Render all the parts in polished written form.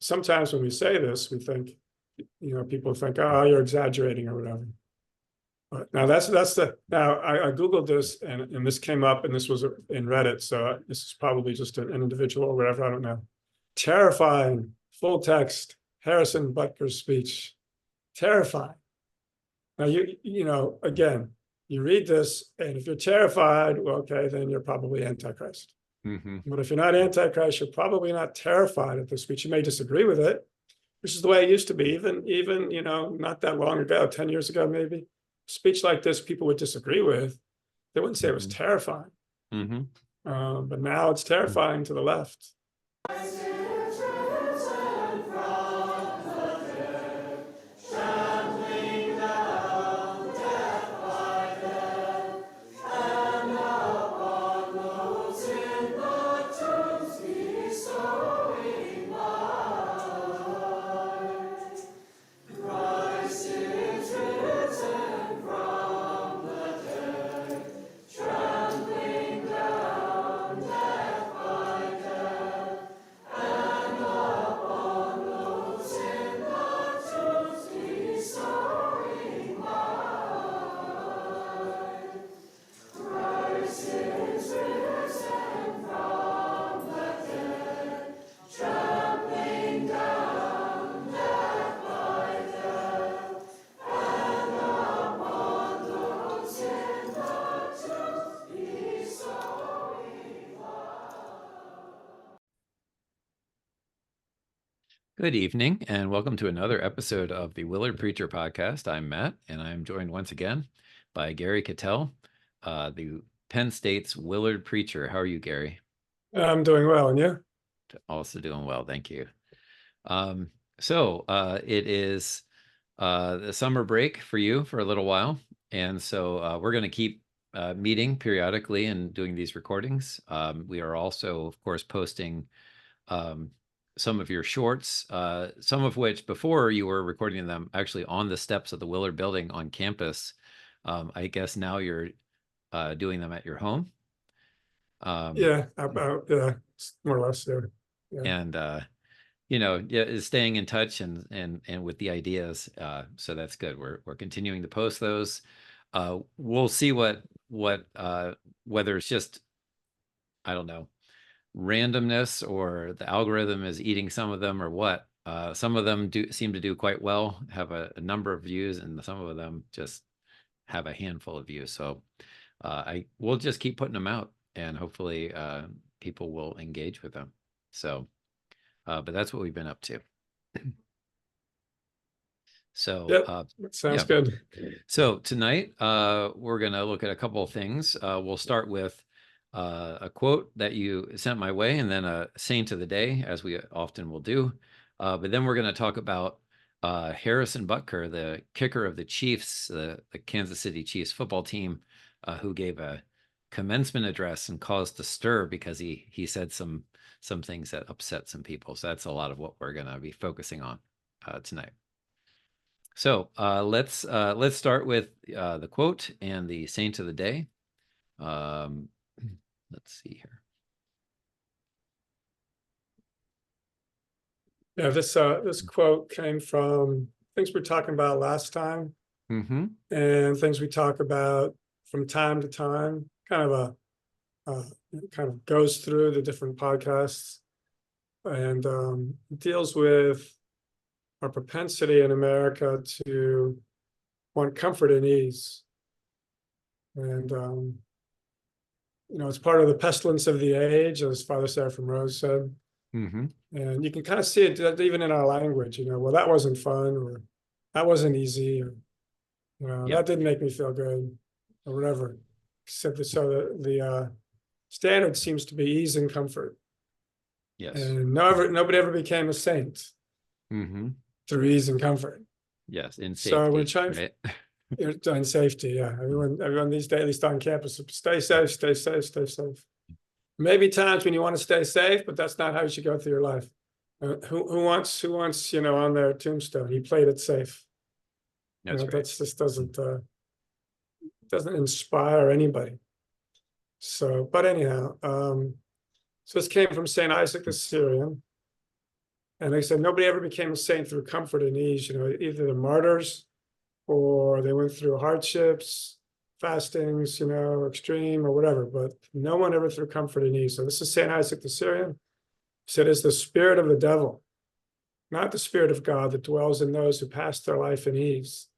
sometimes when we say this, we think, people think, oh, you're exaggerating or whatever. But now now I Googled this and this came up and this was in Reddit. So this is probably just an individual or whatever, I don't know. Terrifying, full text, Harrison Butker's speech. Terrifying. Now, again, you read this, and if you're terrified, well, okay, then you're probably Antichrist. But if you're not Antichrist, you're probably not terrified of the speech. You may disagree with it, which is the way it used to be, even not that long ago, 10 years ago, maybe. Speech like this, people would disagree with. They wouldn't say it was terrifying. But now it's terrifying to the left. Good evening, and welcome to another episode of the Willard Preacher Podcast. I'm Matt, and I'm joined once again by Gary Cattell, the Penn State's Willard Preacher. How are you, Gary? I'm doing well, and you? Also doing well, thank you. So it is the summer break for you for a little while, and so we're going to keep meeting periodically and doing these recordings. We are also, of course, posting some of your shorts, some of which before you were recording them actually on the steps of the Willard building on campus. I guess now you're doing them at your home. Yeah, more or less there. Yeah. And staying in touch and with the ideas. So that's good. We're continuing to post those. We'll see what whether it's just, I don't know, randomness or the algorithm is eating some of them or what. Some of them seem to do quite well, have a number of views, and some of them just have a handful of views. So we'll just keep putting them out, and hopefully people will engage with them. So but that's what we've been up to. So yep, sounds good. So tonight we're going to look at a couple of things. We'll start with a quote that you sent my way, and then a saint of the day, as we often will do. But then we're going to talk about Harrison Butker, the kicker of the Chiefs, the Kansas City Chiefs football team, who gave a commencement address and caused a stir because he said some things that upset some people. So that's a lot of what we're going to be focusing on tonight. So let's start with the quote and the saint of the day. Let's see here. Yeah, this quote came from things we were talking about last time, and things we talk about from time to time. Kind of goes through the different podcasts, and deals with our propensity in America to want comfort and ease, and it's part of the pestilence of the age, as Father Seraphim Rose said. And you can kind of see it even in our language, well, that wasn't fun, or that wasn't easy, or that didn't make me feel good, or whatever. So the standard seems to be ease and comfort. Yes. And nobody ever became a saint through ease and comfort. Yes, in safety. So we're trying, right? In safety, yeah. Everyone these days, at least on campus, stay safe, stay safe, stay safe. Maybe times when you want to stay safe, but that's not how you should go through your life. Who wants, on their tombstone, he played it safe. That's right. That just doesn't inspire anybody. So, but anyhow, so this came from Saint Isaac the Syrian, And they said nobody ever became a saint through comfort and ease, either the martyrs or they went through hardships, fastings, extreme or whatever, but no one ever through comfort and ease. So this is Saint Isaac the Syrian. He said it's the spirit of the devil, not the spirit of God that dwells in those who pass their life in ease.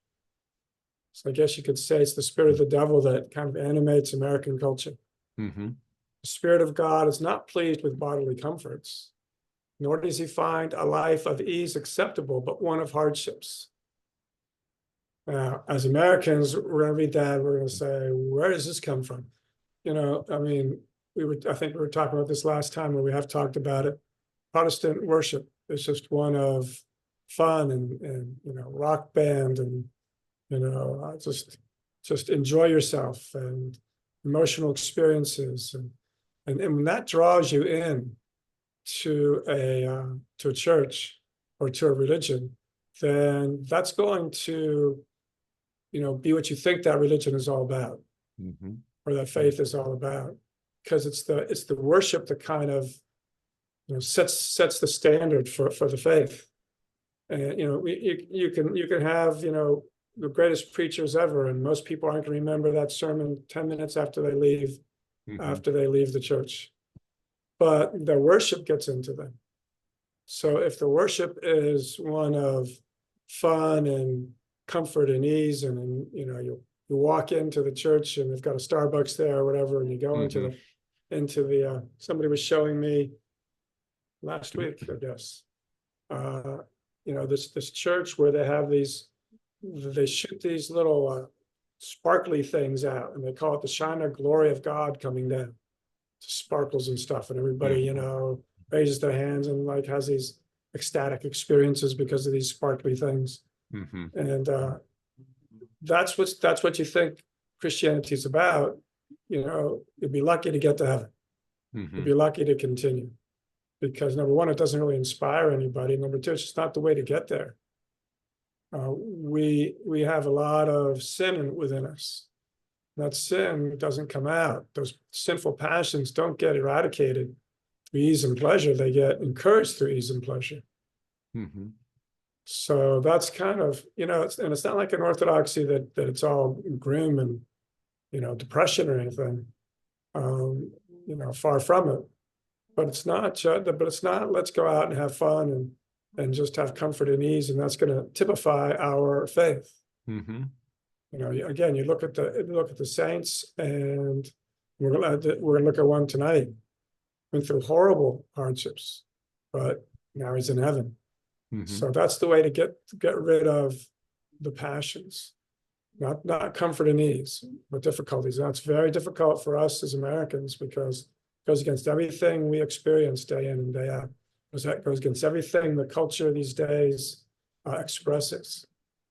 So I guess you could say it's the spirit of the devil that kind of animates American culture. Mm-hmm. The spirit of God is not pleased with bodily comforts, nor does he find a life of ease acceptable, but one of hardships. Now, as Americans, we're going to read that, we're going to say, where does this come from? I mean, I think we were talking about this last time, or we have talked about it. Protestant worship is just one of fun and rock band and, just enjoy yourself and emotional experiences. And when that draws you in to a church or to a religion, then that's going to, be what you think that religion is all about, Mm-hmm. or that faith is all about, because it's the worship that kind of, sets the standard for the faith. And you can have the greatest preachers ever, and most people aren't going to remember that sermon 10 minutes after they leave the church. But the worship gets into them. So if the worship is one of fun and comfort and ease, and you walk into the church and they've got a Starbucks there or whatever, and you go into the somebody was showing me last week, I guess, this church where they shoot these little sparkly things out, and they call it the Shine of Glory of God coming down. Sparkles and stuff, and everybody raises their hands and like has these ecstatic experiences because of these sparkly things. Mm-hmm. And that's what you think Christianity is about. You'd be lucky to get to heaven. Mm-hmm. You'd be lucky to continue, because number one, it doesn't really inspire anybody. Number two, it's just not the way to get there. We have a lot of sin within us. That sin doesn't come out. Those sinful passions don't get eradicated through ease and pleasure. They get encouraged through ease and pleasure. Mm-hmm. So that's kind of, it's not like an orthodoxy that it's all grim and, depression or anything. Far from it. But it's not, let's go out and have fun and just have comfort and ease, and that's going to typify our faith. Mm-hmm. Again, you look at the saints, and we're going to look at one tonight. Went through horrible hardships, but now he's in heaven. Mm-hmm. So that's the way to get rid of the passions, not comfort and ease, but difficulties. And that's very difficult for us as Americans, because it goes against everything we experience day in and day out. It goes against everything the culture these days expresses.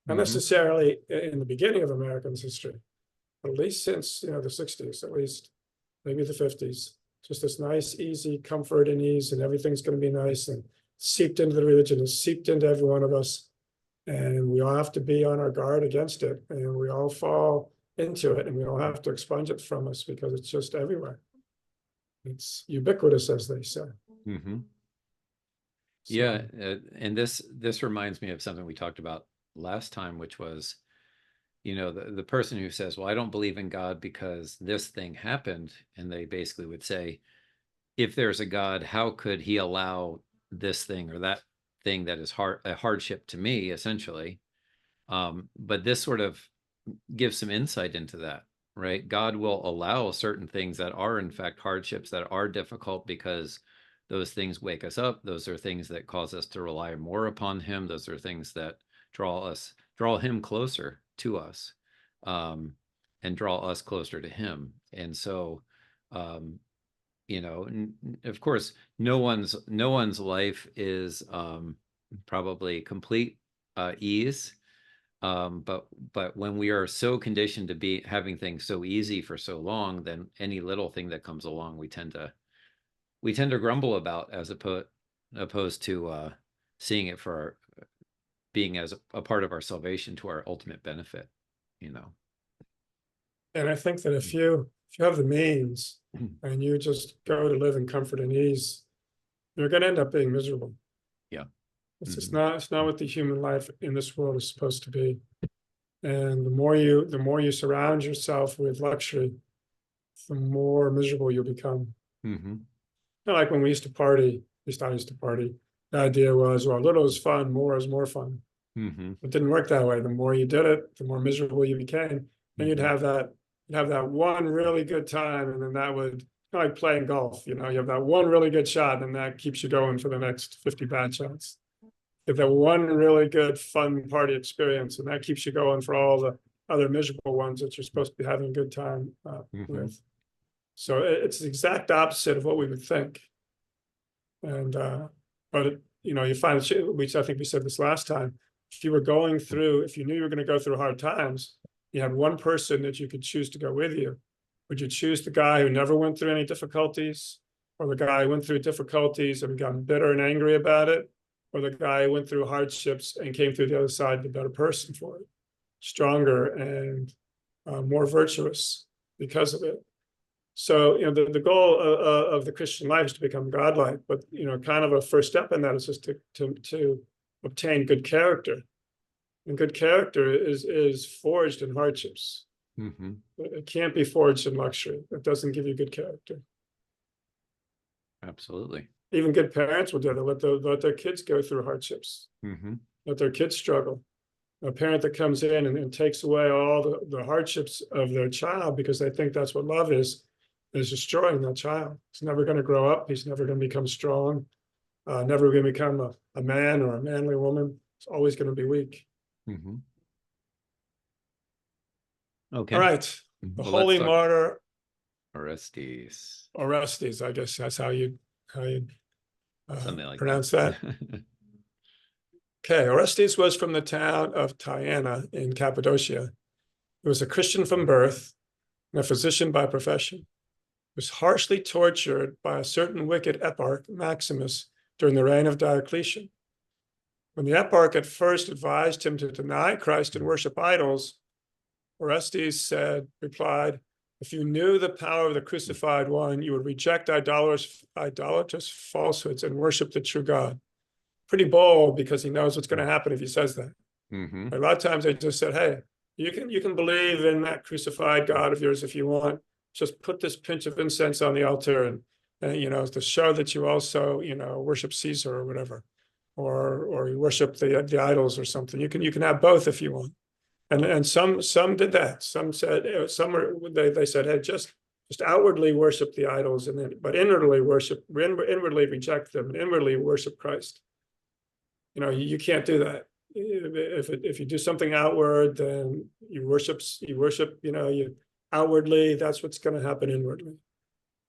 Not necessarily in the beginning of Americans' history, but at least since the 60s, at least maybe the 50s. Just this nice, easy comfort and ease, and everything's going to be nice, and seeped into the religion, and seeped into every one of us. And we all have to be on our guard against it, and we all fall into it, and we all have to expunge it from us, because it's just everywhere. It's ubiquitous, as they say. Mm-hmm. So, yeah, and this reminds me of something we talked about last time, which was, the person who says, well, I don't believe in God because this thing happened. And they basically would say, if there's a God, how could he allow this thing or that thing that is a hardship to me, essentially? But this sort of gives some insight into that, right? God will allow certain things that are, in fact, hardships, that are difficult, because those things wake us up. Those are things that cause us to rely more upon him. Those are things that draw him closer to us, and draw us closer to him. And so, of course, no one's life is probably complete ease. But when we are so conditioned to be having things so easy for so long, then any little thing that comes along, we tend to grumble about, as opposed to seeing it for being as a part of our salvation, to our ultimate benefit. And I think that if you have the means and you just go to live in comfort and ease, you're going to end up being miserable. Yeah. It's just not, it's not what the human life in this world is supposed to be. And the more you surround yourself with luxury, the more miserable you'll become. Like when we used to party, at least I used to party, the idea was, well, little is fun, more is more fun. It didn't work that way. The more you did it, the more miserable you became. And you'd have that one really good time, and then that would, kind of like playing golf, you have that one really good shot, and that keeps you going for the next 50 bad shots. You have that one really good fun party experience, and that keeps you going for all the other miserable ones that you're supposed to be having a good time with. So it's the exact opposite of what we would think. And but you find, I think we said this last time, if you knew you were going to go through hard times, you had one person that you could choose to go with you. Would you choose the guy who never went through any difficulties, or the guy who went through difficulties and got bitter and angry about it, or the guy who went through hardships and came through the other side the better person for it, stronger and more virtuous because of it? So, the goal of the Christian life is to become godlike, but, kind of a first step in that is just to obtain good character. And good character is forged in hardships. It can't be forged in luxury. It doesn't give you good character. Absolutely. Even good parents will do that. Let their kids go through hardships. Let their kids struggle. A parent that comes in and takes away all the hardships of their child because they think that's what love is destroying that child. He's never going to grow up. He's never going to become strong. Never going to become a man or a manly woman. It's always going to be weak. Okay. All right. The holy martyr Orestes. Orestes, I guess that's how you Something like pronounce that. Okay, Orestes was from the town of Tyana in Cappadocia. He was a Christian from birth and a physician by profession. He was harshly tortured by a certain wicked eparch, Maximus, during the reign of Diocletian. When the eparch at first advised him to deny Christ and worship idols, Orestes replied, if you knew the power of the crucified one, you would reject idolatrous falsehoods and worship the true God. Pretty bold, because he knows what's going to happen if he says that. A lot of times they just said, hey, you can believe in that crucified God of yours if you want. Just put this pinch of incense on the altar and to show that you also, worship Caesar or whatever, or you worship the idols or something. You can have both if you want. And some did that. Some said, they said, hey, just outwardly worship the idols, but inwardly reject them, and inwardly worship Christ. You can't do that. If you do something outward, then you worship, you outwardly, that's what's going to happen inwardly.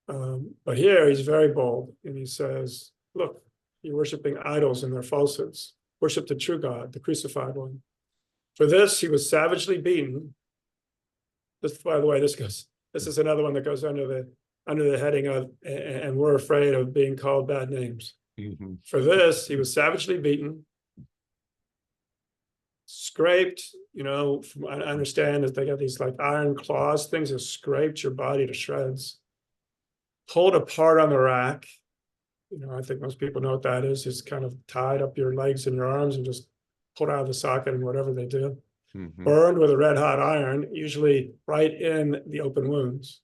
But here he's very bold, and he says, look, you're worshiping idols and their falsehoods. Worship the true God, the crucified one. For this, he was savagely beaten. This, by the way, this is another one that goes under the heading of, and we're afraid of being called bad names. For this, he was savagely beaten, scraped, from, I understand that they got these like iron claws, things that scraped your body to shreds, pulled apart on the rack. I think most people know what that is. It's kind of tied up your legs and your arms and just pulled out of the socket and whatever they do. Burned with a red hot iron, usually right in the open wounds,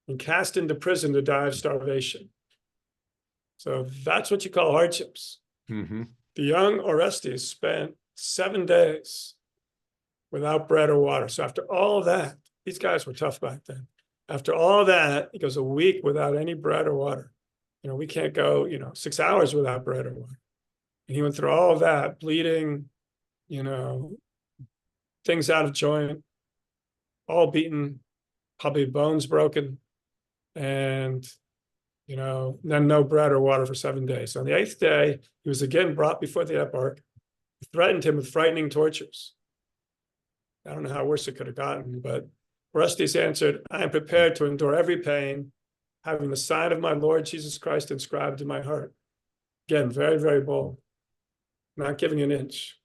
and cast into prison to die of starvation. So that's what you call hardships. The young Orestes spent 7 days without bread or water. So after all of that, these guys were tough back then. After all of that, he goes a week without any bread or water. We can't go, 6 hours without bread or water. And he went through all of that, bleeding, things out of joint, all beaten, probably bones broken, and then no bread or water for 7 days. On the 8th day, he was again brought before the eparch, who threatened him with frightening tortures. I don't know how worse it could have gotten, but Orestes answered, I am prepared to endure every pain, having the sign of my Lord Jesus Christ inscribed in my heart. Again, very, very bold, not giving an inch.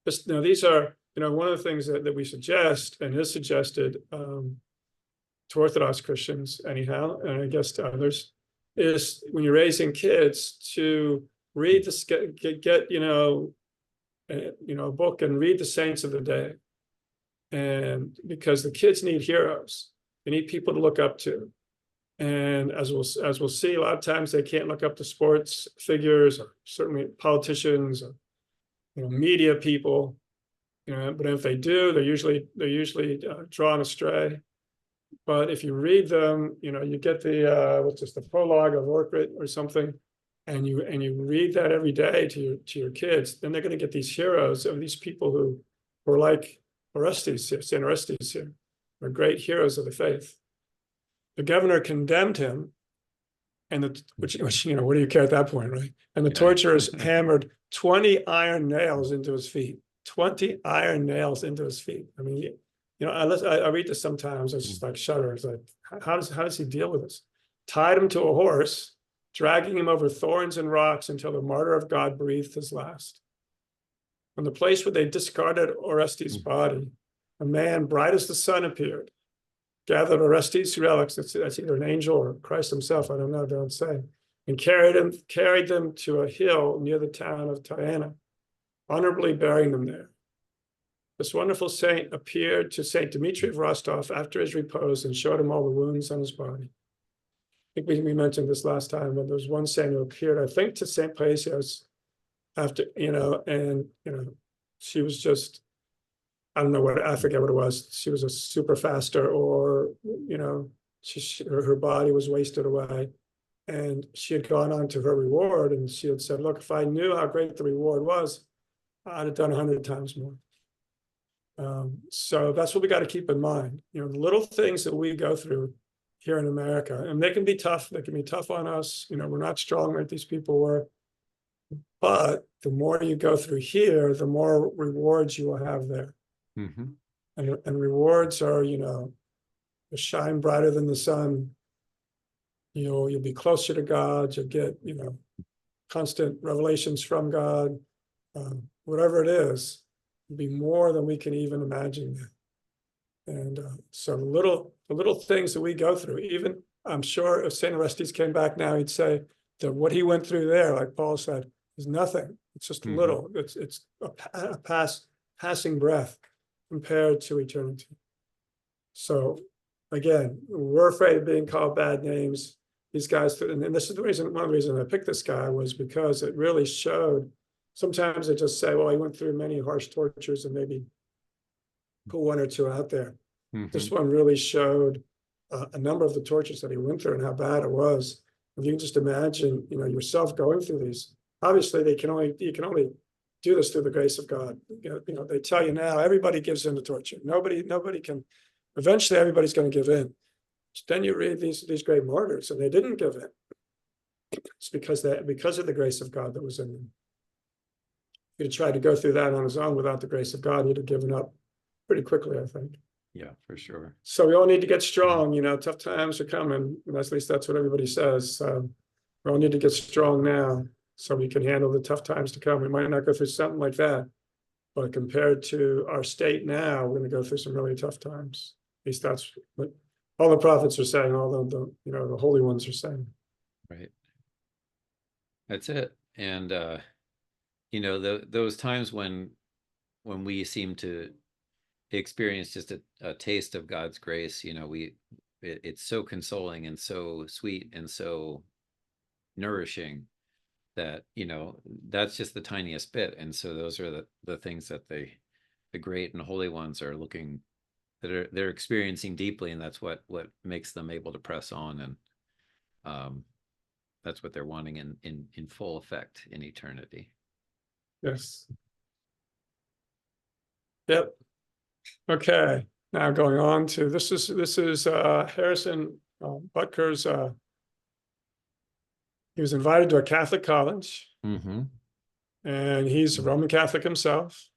These are, one of the things that we suggest and is suggested to Orthodox Christians anyhow, and I guess to others, is when you're raising kids to read this, get a book and read the saints of the day. And because the kids need heroes, they need people to look up to. And as we'll see, a lot of times they can't look up to sports figures, or certainly politicians, or media people. But if they do, they're usually drawn astray. But if you read them, you get the prologue of Orkrit or something, and you read that every day to your kids, then they're going to get these heroes of these people who were like Orestes here, Saint Orestes here, are great heroes of the faith. The governor condemned him, and which what do you care at that point, right? And the torturers hammered 20 iron nails into his feet. 20 iron nails into his feet. I mean, I read this sometimes. I just like shudder. It's like, how does he deal with this? Tied him to a horse, dragging him over thorns and rocks until the martyr of God breathed his last. From the place where they discarded Orestes' body, a man bright as the sun appeared, gathered Orestes' relics. That's either an angel or Christ himself. I don't know. Don't say. And carried them to a hill near the town of Tyana, honorably burying them there. This wonderful saint appeared to Saint Dmitry of Rostov after his repose and showed him all the wounds on his body. I think we mentioned this last time, but there was one saint who appeared, I think, to Saint Paisios after, she was just, I forget what it was. She was a super faster, or, her body was wasted away. And she had gone on to her reward, and she had said, look, if I knew how great the reward was, I'd have done 100 times more. So that's what we got to keep in mind. The little things that we go through here in America, and they can be tough. They can be tough on us. We're not strong like these people were. But the more you go through here, the more rewards you will have there. Mm-hmm. And rewards are, shine brighter than the sun. You'll be closer to God. You'll get, constant revelations from God. Whatever it is, it'll be more than we can even imagine. And so the little things that we go through, even I'm sure if St. Orestes came back now, he'd say that what he went through there, like Paul said, is nothing. It's just a little. It's a passing breath compared to eternity. So again, we're afraid of being called bad names. These guys, and this is the reason, one of the reasons I picked this guy was because it really showed. Sometimes they just say, well, he went through many harsh tortures and maybe put one or two out there. This one really showed a number of the tortures that he went through and how bad it was. If you can just imagine, yourself going through these. Obviously, you can only do this through the grace of God. They tell you now, everybody gives in to torture. Nobody can. Eventually, everybody's going to give in. Then you read these great martyrs, and they didn't give in. It's because of the grace of God that was in them. If he'd tried to go through that on his own without the grace of God, he'd have given up pretty quickly, I think. Yeah, for sure. So we all need to get strong. Tough times are coming. At least that's what everybody says. We all need to get strong now so we can handle the tough times to come. We might not go through something like that, but compared to our state now, we're going to go through some really tough times. At least that's what all the prophets are saying, all the holy ones are saying. Right. That's it. And those times when we seem to experience just a taste of God's grace, it's so consoling and so sweet and so nourishing that that's just the tiniest bit. And so those are the things that the great and holy ones are looking, that they're experiencing deeply, and that's what makes them able to press on, and that's what they're wanting in full effect in eternity. Yes. Yep. Okay. Now going on to this is Harrison Butker's. He was invited to a Catholic college, and he's a Roman Catholic himself.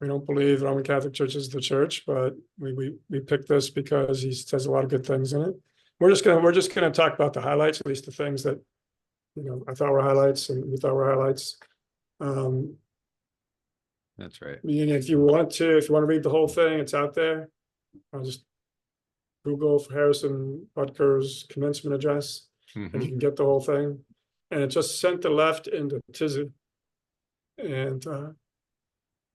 We don't believe the Roman Catholic Church is the church, but we picked this because he says a lot of good things in it. We're just gonna talk about the highlights, at least the things that I thought were highlights and we thought were highlights. That's right. If you want to read the whole thing, it's out there. I'll just Google for Harrison Butker's commencement address, and you can get the whole thing. and it just sent the left into tizzy. And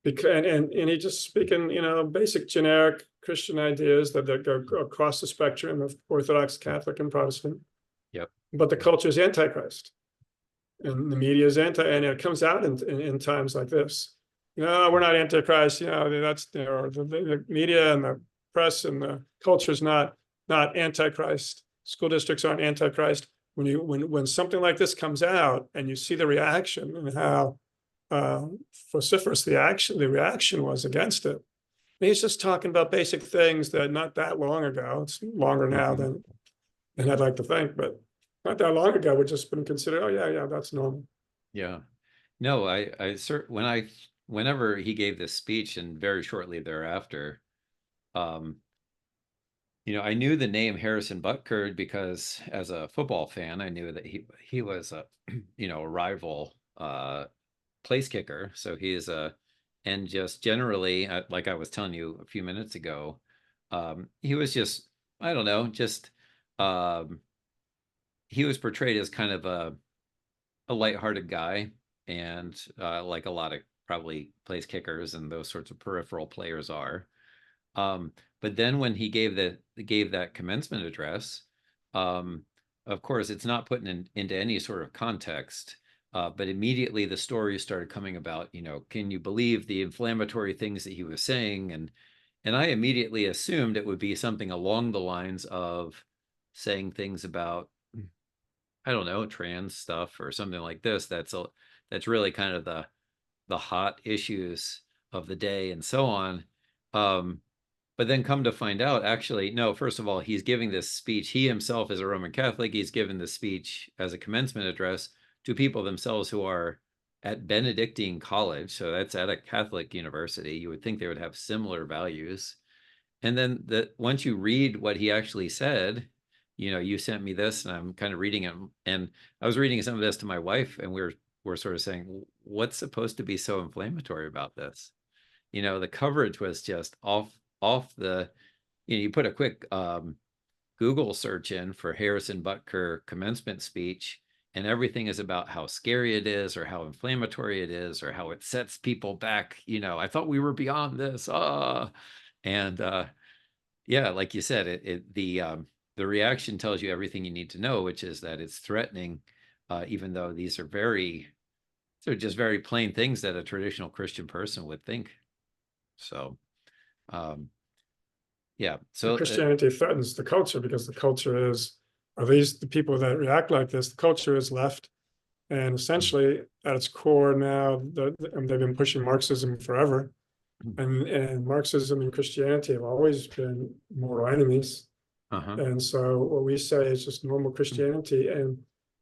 because and he just speaking, basic generic Christian ideas that go across the spectrum of Orthodox, Catholic, and Protestant. Yep. But the culture is antichrist, and the media is and it comes out in times like this. We're not antichrist. That's the media and the press and the culture is not antichrist. School districts aren't antichrist. When something like this comes out and you see the reaction and how vociferous the reaction was against it. And he's just talking about basic things that not that long ago. It's longer now than I'd like to think, but not that long ago would just been considered, oh yeah, that's normal. Yeah. No, whenever he gave this speech and very shortly thereafter, I knew the name Harrison Butker because as a football fan, I knew that he was a a rival place kicker. So he is and just generally, like I was telling you a few minutes ago, he was just, I don't know, just he was portrayed as kind of a lighthearted guy, and like a lot of probably place kickers and those sorts of peripheral players are. But then when he gave that commencement address, of course, it's not put into any sort of context. But immediately the stories started coming about, can you believe the inflammatory things that he was saying? And I immediately assumed it would be something along the lines of saying things about, I don't know, trans stuff or something like this. That's really kind of the hot issues of the day and so on. But then come to find out, actually, no, first of all, he's giving this speech. He himself is a Roman Catholic. He's given this speech as a commencement address to people themselves who are at Benedictine College. So that's at a Catholic university. You would think they would have similar values. And then once you read what he actually said, you sent me this and I'm kind of reading it. And I was reading some of this to my wife and we're sort of saying, what's supposed to be so inflammatory about this? The coverage was just off the, you put a quick Google search in for Harrison Butker commencement speech, and everything is about how scary it is or how inflammatory it is or how it sets people back. I thought we were beyond this. And yeah, like you said, the reaction tells you everything you need to know, which is that it's threatening, even though they're just very plain things that a traditional Christian person would think. So, yeah. So Christianity threatens the culture because the culture are these the people that react like this? The culture is left, and essentially at its core now, they've been pushing Marxism forever, and Marxism and Christianity have always been mortal enemies. And so what we say is just normal Christianity, and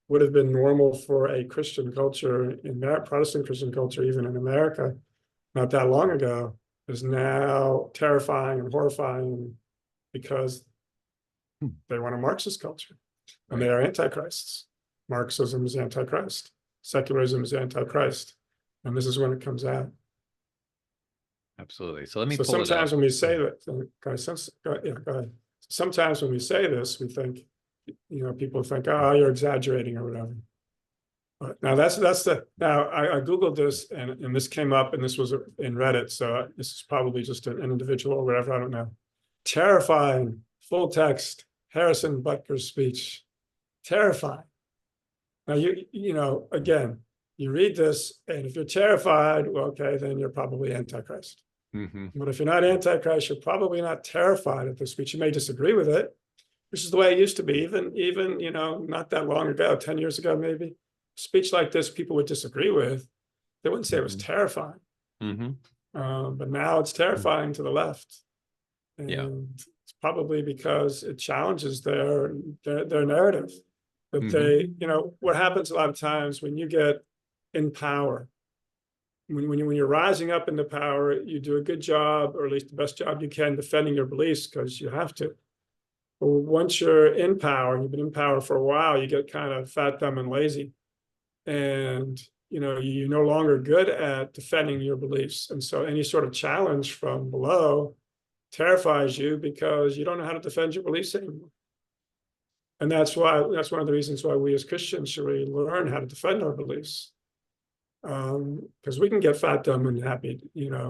would have been normal for a Christian culture in Protestant Christian culture, even in America, not that long ago, is now terrifying and horrifying because they want a Marxist culture and they are antichrists. Marxism is antichrist. Secularism is antichrist. And this is when it comes out. Absolutely. So let me pull sometimes when we say that, go ahead. Sometimes when we say this, we think, people think, oh, you're exaggerating or whatever. But now I Googled this and this came up and this was in Reddit. So this is probably just an individual or whatever, I don't know. Terrifying, full text, Harrison Butker's speech. Terrifying. Now again, you read this and if you're terrified, well, okay, then you're probably antichrist. But if you're not antichrist, you're probably not terrified of the speech. You may disagree with it, which is the way it used to be. Even not that long ago, 10 years ago, maybe. Speech like this, people would disagree with. They wouldn't say it was terrifying. But now it's terrifying to the left. And it's probably because it challenges their narrative. That they, what happens a lot of times when you get in power, when you're rising up into power, you do a good job, or at least the best job you can, defending your beliefs because you have to. But once you're in power, and you've been in power for a while, you get kind of fat, dumb, and lazy. And you're no longer good at defending your beliefs. And so any sort of challenge from below terrifies you because you don't know how to defend your beliefs anymore. And that's one of the reasons why we as Christians should really learn how to defend our beliefs. Because we can get fat, dumb, and happy,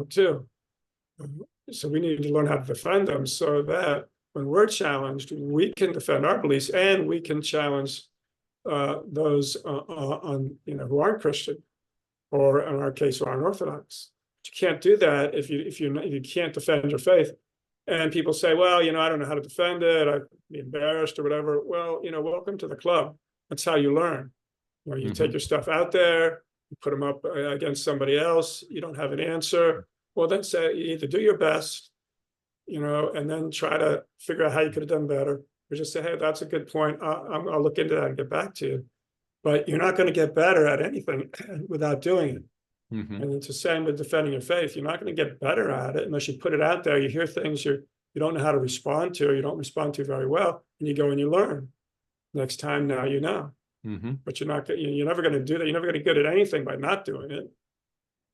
too. So we need to learn how to defend them so that when we're challenged, we can defend our beliefs and we can challenge those who aren't Christian, or in our case, who aren't Orthodox. But you can't do that if you can't defend your faith. And people say, well, I don't know how to defend it. I'd be embarrassed or whatever. Well, welcome to the club. That's how you learn. You take your stuff out there, you put them up against somebody else. You don't have an answer. Well, then say you either do your best, and then try to figure out how you could have done better, or just say, hey, that's a good point. I'll look into that and get back to you. But you're not going to get better at anything without doing it. And it's the same with defending your faith. You're not going to get better at it unless you put it out there. You hear things you don't know how to respond to, or you don't respond to very well, and you go and you learn. Next time, now you know. But you're never going to do that. You're never going to get good at anything by not doing it.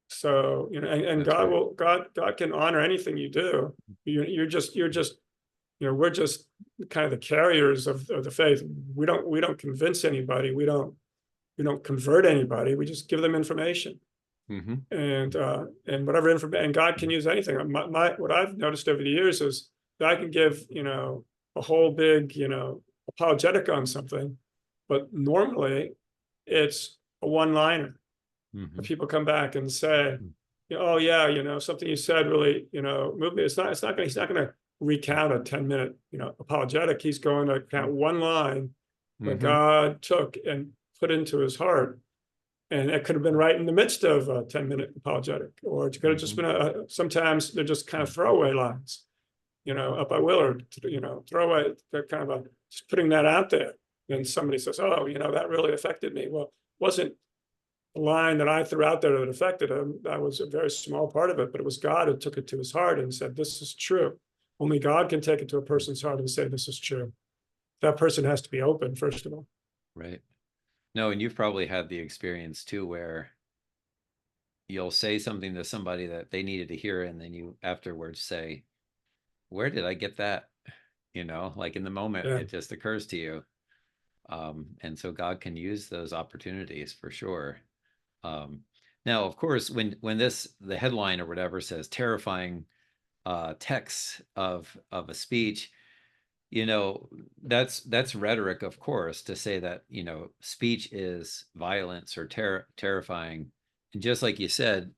So and God can honor anything you do. We're just kind of the carriers of the faith. We don't convince anybody. We don't convert anybody. We just give them information. And whatever information, and God can use anything. What I've noticed over the years is that I can give a whole big apologetic on something, but normally it's a one-liner. People come back and say, oh yeah, something you said really moved me. He's not going to recount a 10-minute apologetic. He's going to count one line that God took and put into his heart. And it could have been right in the midst of a 10-minute apologetic, or it could have just been sometimes they're just kind of throwaway lines, up by Willard, throwaway, kind of just putting that out there. And somebody says, oh, that really affected me. Well, it wasn't a line that I threw out there that affected him. That was a very small part of it, but it was God who took it to his heart and said, this is true. Only God can take it to a person's heart and say, this is true. That person has to be open, first of all. Right. No, and you've probably had the experience too, where you'll say something to somebody that they needed to hear, and then you afterwards say, where did I get that? Like in the moment, it just occurs to you. And so God can use those opportunities for sure. Now, of course, when the headline or whatever says terrifying texts of a speech, that's rhetoric, of course, to say that speech is violence or terrifying. And just like you said,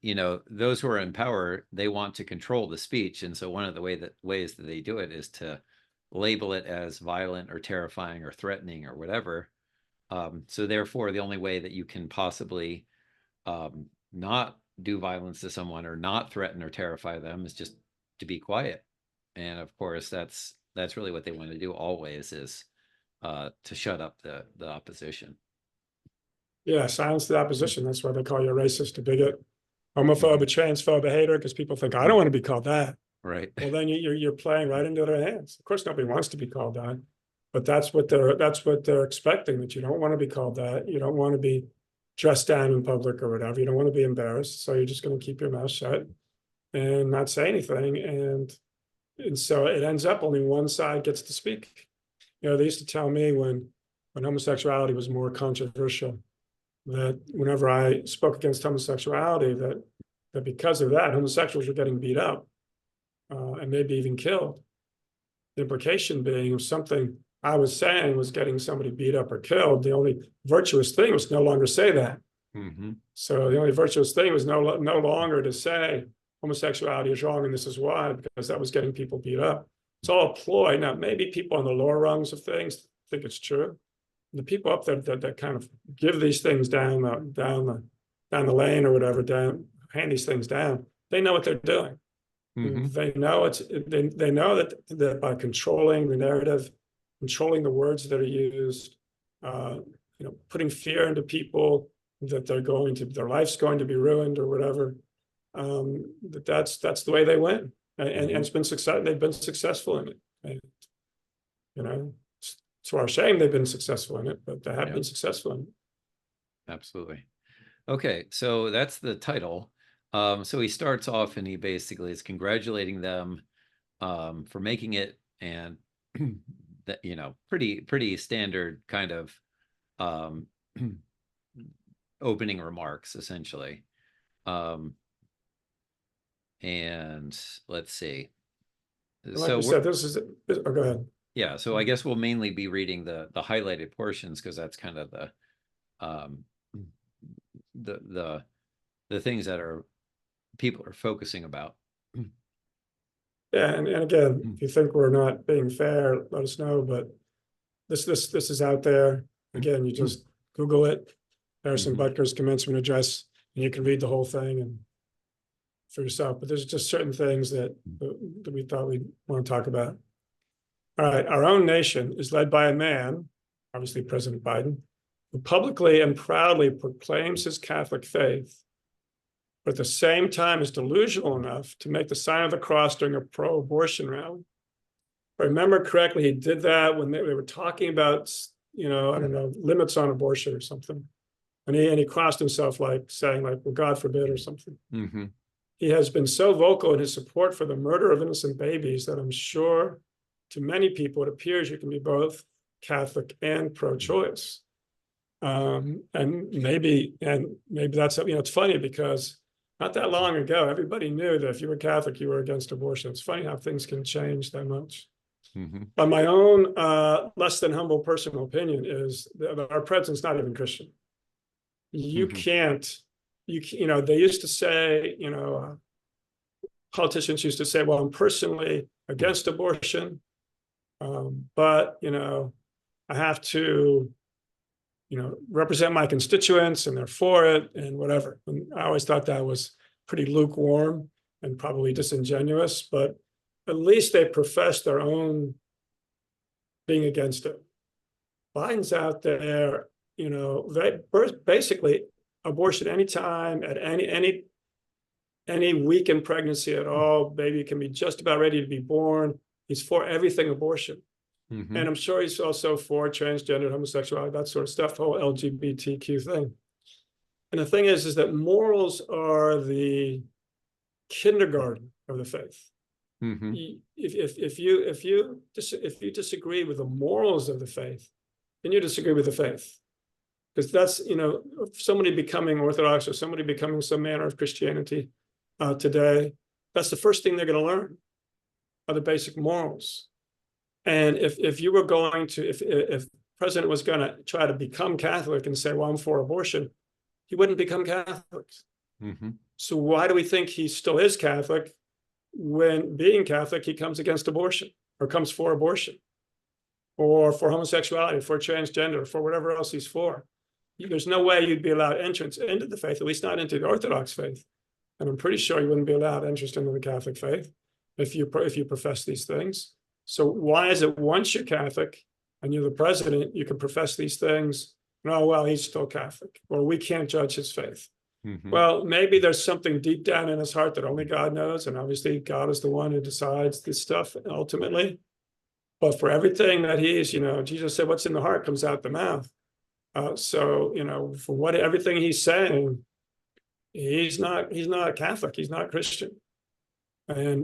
those who are in power, they want to control the speech, and so one of the ways that they do it is to label it as violent or terrifying or threatening or whatever. So therefore, the only way that you can possibly not do violence to someone or not threaten or terrify them is just to be quiet. And of course, that's really what they want to do always, is to shut up the opposition. Yeah, silence the opposition. That's why they call you a racist, a bigot, homophobe, a transphobe, a hater, because people think, I don't want to be called that. Right. Well, then you're playing right into their hands. Of course, nobody wants to be called that, but that's what they're expecting, that you don't want to be called that. You don't want to be dressed down in public or whatever. You don't want to be embarrassed. So you're just going to keep your mouth shut and not say anything. And so it ends up only one side gets to speak. They used to tell me when homosexuality was more controversial, that whenever I spoke against homosexuality, that because of that, homosexuals were getting beat up and maybe even killed. The implication being, if something I was saying was getting somebody beat up or killed, the only virtuous thing was no longer say that. So the only virtuous thing was no longer to say homosexuality is wrong and this is why, because that was getting people beat up. It's all a ploy. Now, maybe people on the lower rungs of things think it's true. The people up there that kind of give these things down the lane or whatever, hand these things down, they know what they're doing. They know they know that by controlling the narrative, controlling the words that are used, putting fear into people, that their life's going to be ruined or whatever, that's the way they win. And it's been they've been successful in it. And, to our shame, they've been successful in it, but they have been successful in it. Absolutely. Okay, so that's the title. So he starts off and he basically is congratulating them for making it, and that, pretty standard kind of opening remarks, essentially. And let's see. Like you said, go ahead. Yeah, so I guess we'll mainly be reading the highlighted portions, because that's kind of the things that people are focusing about. Yeah, and again, if you think we're not being fair, let us know. But this is out there. Again, you just Google it, Harrison Butker's commencement address, and you can read the whole thing and for yourself. But there's just certain things that we thought we'd want to talk about. All right, our own nation is led by a man, obviously President Biden, who publicly and proudly proclaims his Catholic faith, but at the same time is delusional enough to make the sign of the cross during a pro-abortion rally. If I remember correctly, he did that when they were talking about, I don't know, limits on abortion or something. And he crossed himself, like saying, like, well, God forbid or something. Mm-hmm. He has been so vocal in his support for the murder of innocent babies that I'm sure to many people, it appears you can be both Catholic and pro-choice. And maybe that's, it's funny because not that long ago, everybody knew that if you were Catholic, you were against abortion. It's funny how things can change that much. Mm-hmm. But my own less than humble personal opinion is that our president's not even Christian. You can't, they used to say, politicians used to say, well, I'm personally against abortion, but, I have to, represent my constituents and they're for it and whatever. And I always thought that was pretty lukewarm and probably disingenuous, but at least they profess their own being against it. Biden's out there, basically abortion anytime at any weakened pregnancy at all, baby can be just about ready to be born. He's for everything abortion. Mm-hmm. And I'm sure he's also for transgender, homosexuality, that sort of stuff, the whole LGBTQ thing. And the thing is that morals are the kindergarten of the faith. Mm-hmm. If you disagree with the morals of the faith, then you disagree with the faith. Because that's, somebody becoming Orthodox or somebody becoming some manner of Christianity today, that's the first thing they're going to learn are the basic morals. And if you were going to, if president was going to try to become Catholic and say, well, I'm for abortion, he wouldn't become Catholic. Mm-hmm. So why do we think he still is Catholic when being Catholic, he comes against abortion or comes for abortion or for homosexuality, for transgender, for whatever else he's for? There's no way you'd be allowed entrance into the faith, at least not into the Orthodox faith. And I'm pretty sure you wouldn't be allowed entrance into the Catholic faith if you profess these things. So why is it once you're Catholic and you're the president, you can profess these things? No, well, he's still Catholic, or we can't judge his faith. Mm-hmm. Well, maybe there's something deep down in his heart that only God knows. And obviously God is the one who decides this stuff ultimately. But for everything that he's, Jesus said, what's in the heart comes out the mouth. So, for everything he's saying, he's not a Catholic, he's not Christian. And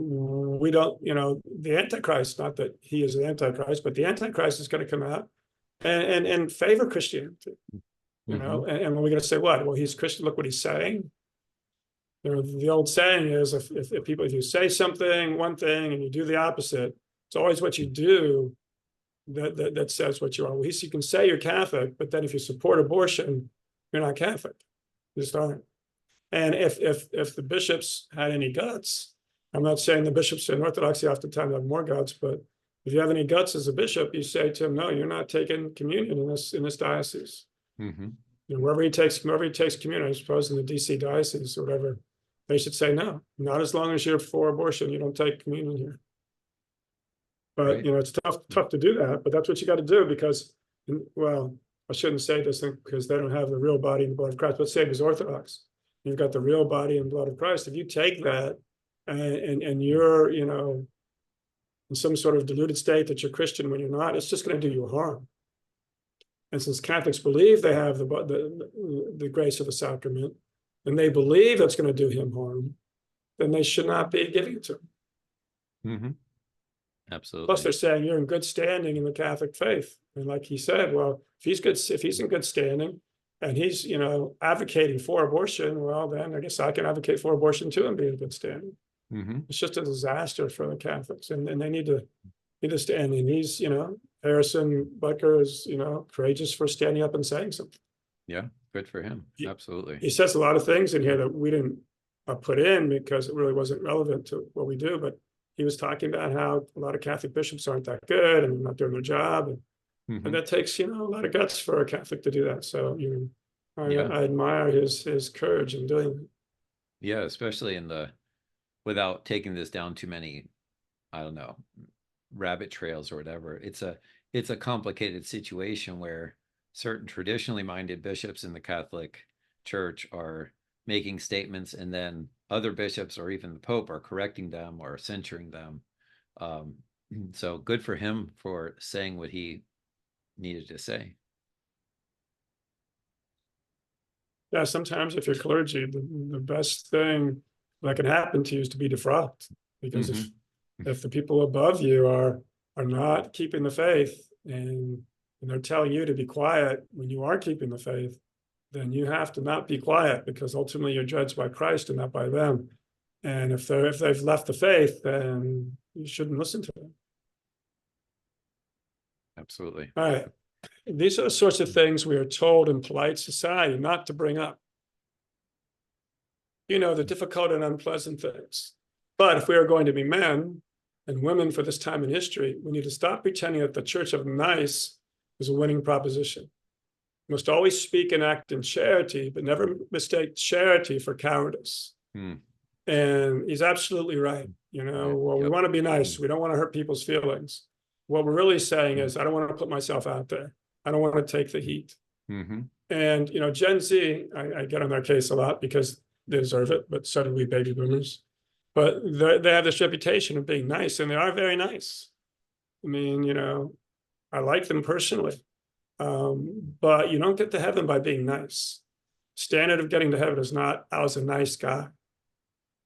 we don't, the Antichrist, not that he is the Antichrist, but the Antichrist is going to come out and favor Christianity, and we're going to say, what? Well, he's Christian, look what he's saying. The old saying is, if you say something, one thing, and you do the opposite, it's always what you do that says what you are. Well, you can say you're Catholic, but then if you support abortion, you're not Catholic. You just aren't. And if the bishops had any guts, I'm not saying the bishops in Orthodoxy oftentimes have more guts, but if you have any guts as a bishop, you say to him, no, you're not taking communion in this diocese. Mm-hmm. Wherever he takes communion, I suppose in the DC diocese or whatever, they should say, no, not as long as you're for abortion, you don't take communion here. But, right. It's tough to do that, but that's what you got to do because, well, I shouldn't say this because they don't have the real body and the blood of Christ, but say he's Orthodox. You've got the real body and blood of Christ. If you take that and you're, in some sort of deluded state that you're Christian when you're not, it's just going to do you harm. And since Catholics believe they have the grace of the sacrament, and they believe that's going to do him harm, then they should not be giving it to him. Mm-hmm. Plus, Absolutely. they're saying you're in good standing in the Catholic faith. And like he said, well, if he's in good standing and he's, advocating for abortion, well, then I guess I can advocate for abortion too and be in good standing. Hmm. It's just a disaster for the Catholics, and they need to stand. And he's, Harrison Butker is, courageous for standing up and saying something. Yeah, good for him. He Absolutely. says a lot of things in here that we didn't put in because it really wasn't relevant to what we do. But he was talking about how a lot of Catholic bishops aren't that good and not doing their job, and Hmm. that takes, a lot of guts for a Catholic to do that. So, Yeah. I admire his courage in doing that. Yeah, especially without taking this down too many, I don't know, rabbit trails or whatever. It's a complicated situation where certain traditionally minded bishops in the Catholic Church are making statements, and then other bishops or even the Pope are correcting them or censuring them. Um, so good for him for saying what he needed to say. Yeah, sometimes if you're clergy, the best thing that can happen to you is to be defrocked. Because if the people above you are not keeping the faith, and they're telling you to be quiet when you are keeping the faith, then you have to not be quiet, because ultimately you're judged by Christ and not by them. And if they've left the faith, then you shouldn't listen to them. Absolutely. All right. These are the sorts of things we are told in polite society not to bring up. The difficult and unpleasant things. But if we are going to be men and women for this time in history, we need to stop pretending that the church of nice is a winning proposition. We must always speak and act in charity, but never mistake charity for cowardice. And he's absolutely right. Well, we want to be nice. We don't want to hurt people's feelings. What we're really saying is, I don't want to put myself out there. I don't want to take the heat. And, Gen Z, I get on their case a lot because they deserve it, but so do we baby boomers. But they have this reputation of being nice, and they are very nice. I mean, I like them personally. But you don't get to heaven by being nice. Standard of getting to heaven is not, I was a nice guy.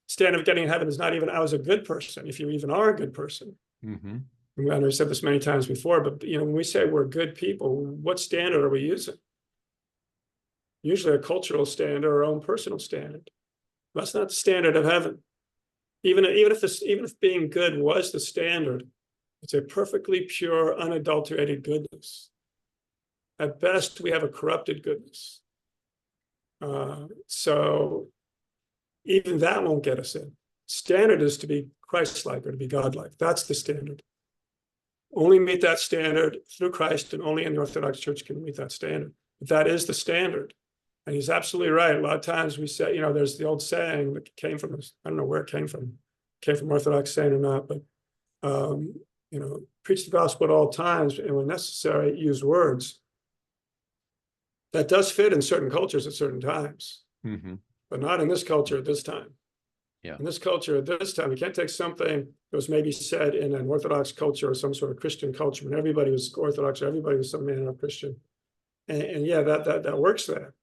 Standard of getting to heaven is not even, I was a good person, if you even are a good person. And I know I've said this many times before, but when we say we're good people, what standard are we using? Usually a cultural standard or our own personal standard. That's not the standard of heaven. Even if being good was the standard, it's a perfectly pure, unadulterated goodness. At best, we have a corrupted goodness. So even that won't get us in. Standard is to be Christ-like or to be God-like. That's the standard. Only meet that standard through Christ, and only in the Orthodox Church can we meet that standard. But that is the standard. And he's absolutely right. A lot of times we say, there's the old saying that came from this, I don't know where it came from. It came from Orthodox saying or not, but preach the gospel at all times, and when necessary, use words. That does fit in certain cultures at certain times, but not in this culture at this time. Yeah. In this culture at this time, you can't take something that was maybe said in an Orthodox culture or some sort of Christian culture when everybody was Orthodox, or everybody was some manner of Christian. And yeah, that works there.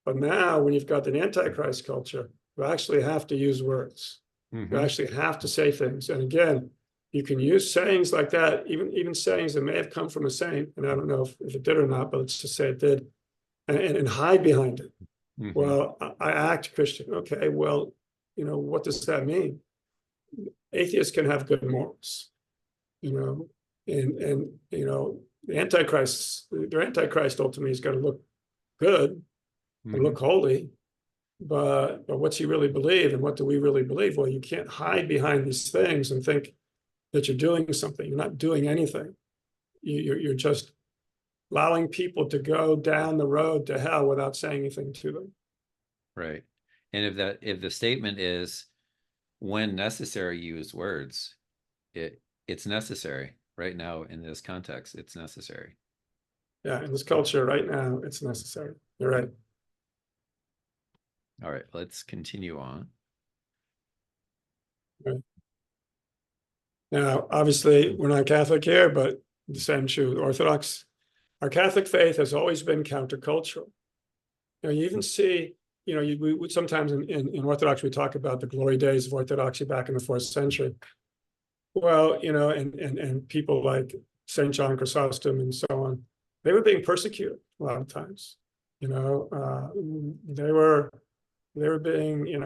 But now when you've got an Antichrist culture, you actually have to use words. You actually have to say things. And again, you can use sayings like that, even sayings that may have come from a saint, and I don't know if it did or not, but let's just say it did, and hide behind it. Well, I act Christian. Okay, well, what does that mean? Atheists can have good morals, and the their Antichrist ultimately is going to look good and look holy, but what's he really believe, and what do we really believe? Well, you can't hide behind these things and think that you're doing something. You're not doing anything. You're just allowing people to go down the road to hell without saying anything to them. Right. And if the statement is, when necessary, use words, it's necessary right now in this context. It's necessary. Yeah, in this culture right now, it's necessary. You're right. All right, let's continue on. Right. Now, obviously, we're not Catholic here, but the same true with Orthodox. Our Catholic faith has always been countercultural. You even see, we sometimes in Orthodox, we talk about the glory days of Orthodoxy back in the 4th century. Well, and people like St. John Chrysostom and so on, they were being persecuted a lot of times. They were being,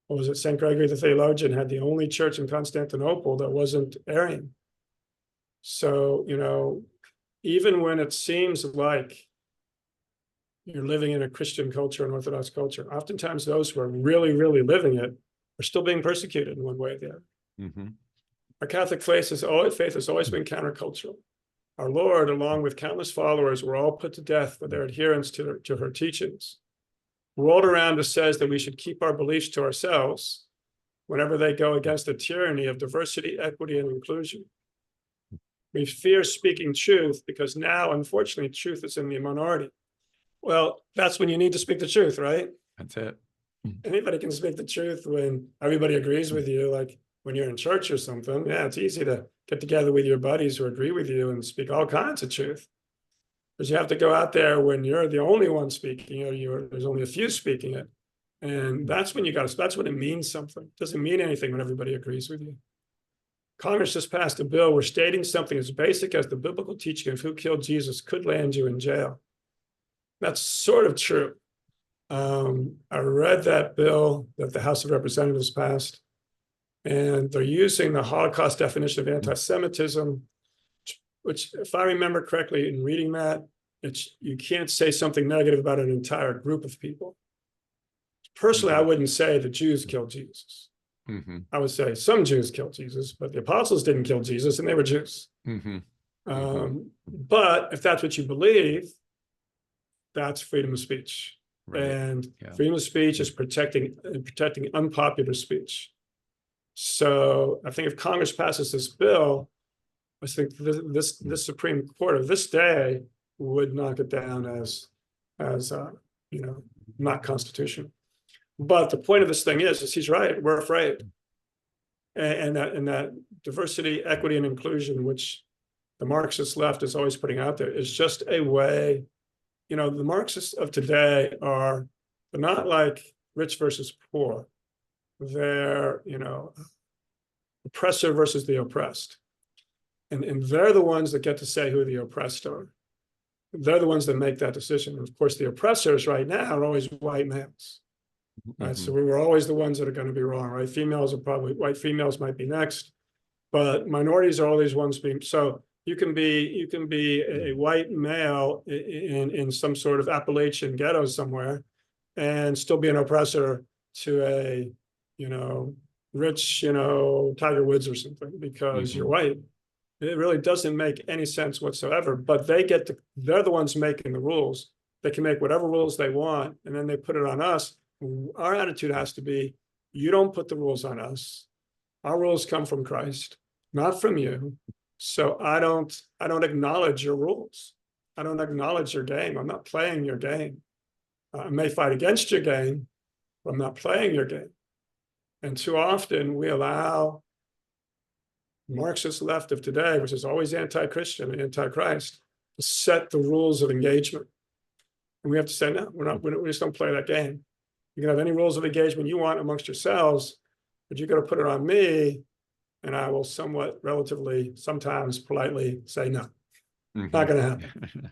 what was it? St. Gregory the theologian had the only church in Constantinople that wasn't Arian. So, even when it seems like you're living in a Christian culture and Orthodox culture, oftentimes those who are really, really living it are still being persecuted in one way or the other. Mm-hmm. Our Catholic faith has always been countercultural. Our Lord, along with countless followers, were all put to death for their adherence to her teachings. The world around us says that we should keep our beliefs to ourselves whenever they go against the tyranny of diversity, equity, and inclusion. We fear speaking truth because now, unfortunately, truth is in the minority. Well, that's when you need to speak the truth, right? That's it. Anybody can speak the truth when everybody agrees with you, like when you're in church or something. Yeah, it's easy to get together with your buddies who agree with you and speak all kinds of truth. Because you have to go out there when you're the only one speaking, or there's only a few speaking it. And that's when that's when it means something. It doesn't mean anything when everybody agrees with you. Congress just passed a bill where stating something as basic as the biblical teaching of who killed Jesus could land you in jail. That's sort of true. I read that bill that the House of Representatives passed, and they're using the Holocaust definition of anti-Semitism, which, if I remember correctly in reading that, you can't say something negative about an entire group of people. Personally, I wouldn't say the Jews killed Jesus. Mm-hmm. I would say some Jews killed Jesus, but the apostles didn't kill Jesus, and they were Jews. Mm-hmm. But if that's what you believe, that's freedom of speech. Right. And Yeah. freedom of speech is protecting unpopular speech. So I think if Congress passes this bill, I think this Supreme Court of this day would knock it down as not constitutional. But the point of this thing is he's right. We're afraid, and that diversity, equity, and inclusion, which the Marxist left is always putting out there, is just a way. The Marxists of today they're not like rich versus poor. They're, oppressor versus the oppressed. And they're the ones that get to say who the oppressed are. They're the ones that make that decision. And of course, the oppressors right now are always white males. Right. Mm-hmm. So we were always the ones that are going to be wrong, right? White females might be next, but minorities are always ones being, so you can be a white male in some sort of Appalachian ghetto somewhere and still be an oppressor to a, rich, Tiger Woods or something because you're white. It really doesn't make any sense whatsoever, but they're the ones making the rules. They can make whatever rules they want, and then they put it on us. Our attitude has to be, you don't put the rules on us. Our rules come from Christ, not from you. So I don't acknowledge your rules. I don't acknowledge your game. I'm not playing your game. I may fight against your game, but I'm not playing your game. And too often we allow Marxist left of today, which is always anti-Christian and anti-Christ, to set the rules of engagement. And we have to say, no, we just don't play that game. You can have any rules of engagement you want amongst yourselves, but you're going to put it on me, and I will somewhat, relatively, sometimes politely say no. Mm-hmm. Not going to happen.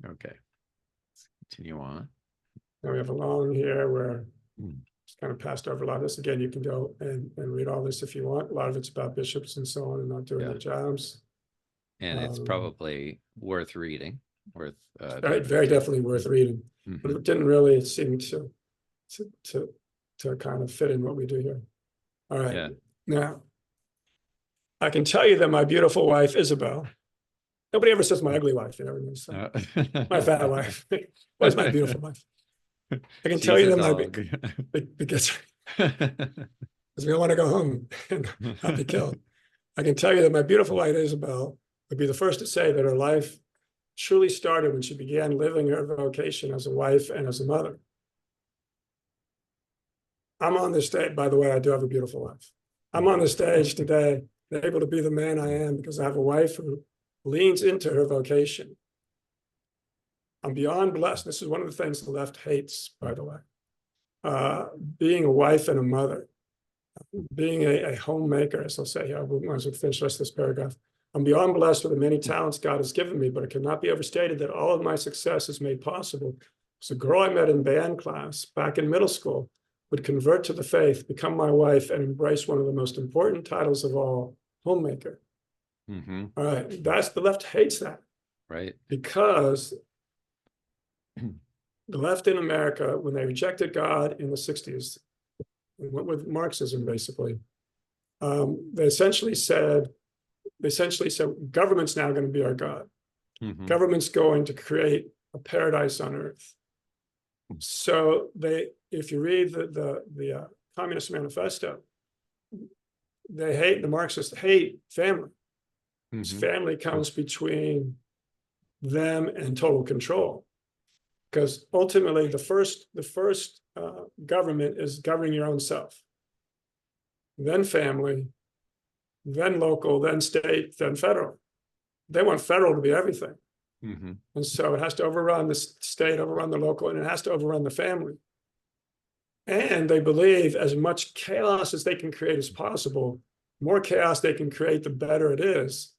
Okay. Let's continue on. Now we have a long here where it's kind of passed over a lot of this. Again, you can go and read all this if you want. A lot of it's about bishops and so on and not doing their jobs. And it's probably worth reading. Very definitely worth reading. Mm-hmm. But it didn't really seem to kind of fit in what we do here. All right. Yeah. Now, I can tell you that my beautiful wife, Isabel, nobody ever says my ugly wife. Everyone says my fat wife. What's my beautiful wife? I can tell you that because we all want to go home and not be killed. I can tell you that my beautiful wife, Isabel, would be the first to say that her life truly started when she began living her vocation as a wife and as a mother. I'm on this stage, by the way, I do have a beautiful wife. I'm on the stage today, able to be the man I am because I have a wife who leans into her vocation. I'm beyond blessed. This is one of the things the left hates, by the way. Being a wife and a mother. being a homemaker, as I'll say here, I might as well finish the rest of this paragraph. I'm beyond blessed with the many talents God has given me, but it cannot be overstated that all of my success is made possible. So a girl I met in band class back in middle school would convert to the faith, become my wife, and embrace one of the most important titles of all, homemaker. All right, that's the left hates that. Right. Because the left in America, when they rejected God in the 60s, and went with Marxism, basically, they essentially said, government's now going to be our God. Government's going to create a paradise on earth. So if you read the Communist Manifesto, the Marxists hate family. Family comes between them and total control, because ultimately the first government is governing your own self, then family, then local, then state, then federal. They want federal to be everything. And so it has to overrun the state, overrun the local, and it has to overrun the family. And they believe as much chaos as they can create as possible, more chaos they can create, the better it is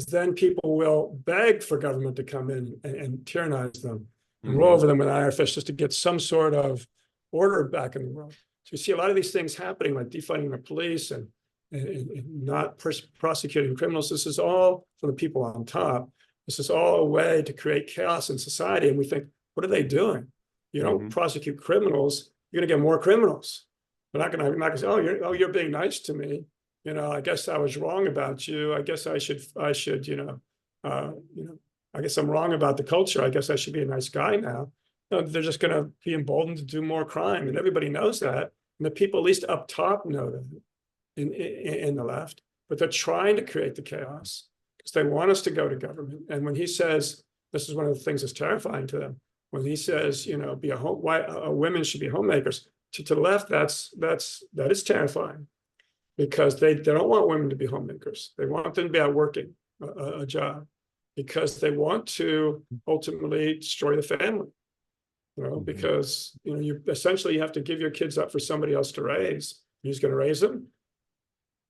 then people will beg for government to come in and tyrannize them and roll over them with iron fist just to get some sort of order back in the world. So you see a lot of these things happening, like defunding the police and not prosecuting criminals. This is all for the people on top. This is all a way to create chaos in society. And we think, what are they doing? You don't prosecute criminals, you're going to get more criminals. They're not going to say, oh, you're being nice to me. I guess I was wrong about you. I guess I should, I guess I'm wrong about the culture. I guess I should be a nice guy now. No, they're just going to be emboldened to do more crime, and everybody knows that. And the people, at least up top, know that in the left. But they're trying to create the chaos because they want us to go to government. And when he says, this is one of the things that's terrifying to them. When he says, women should be homemakers, to the left, that is terrifying. Because they don't want women to be homemakers. They want them to be out working a job because they want to ultimately destroy the family. Because you essentially have to give your kids up for somebody else to raise. Who's going to raise them?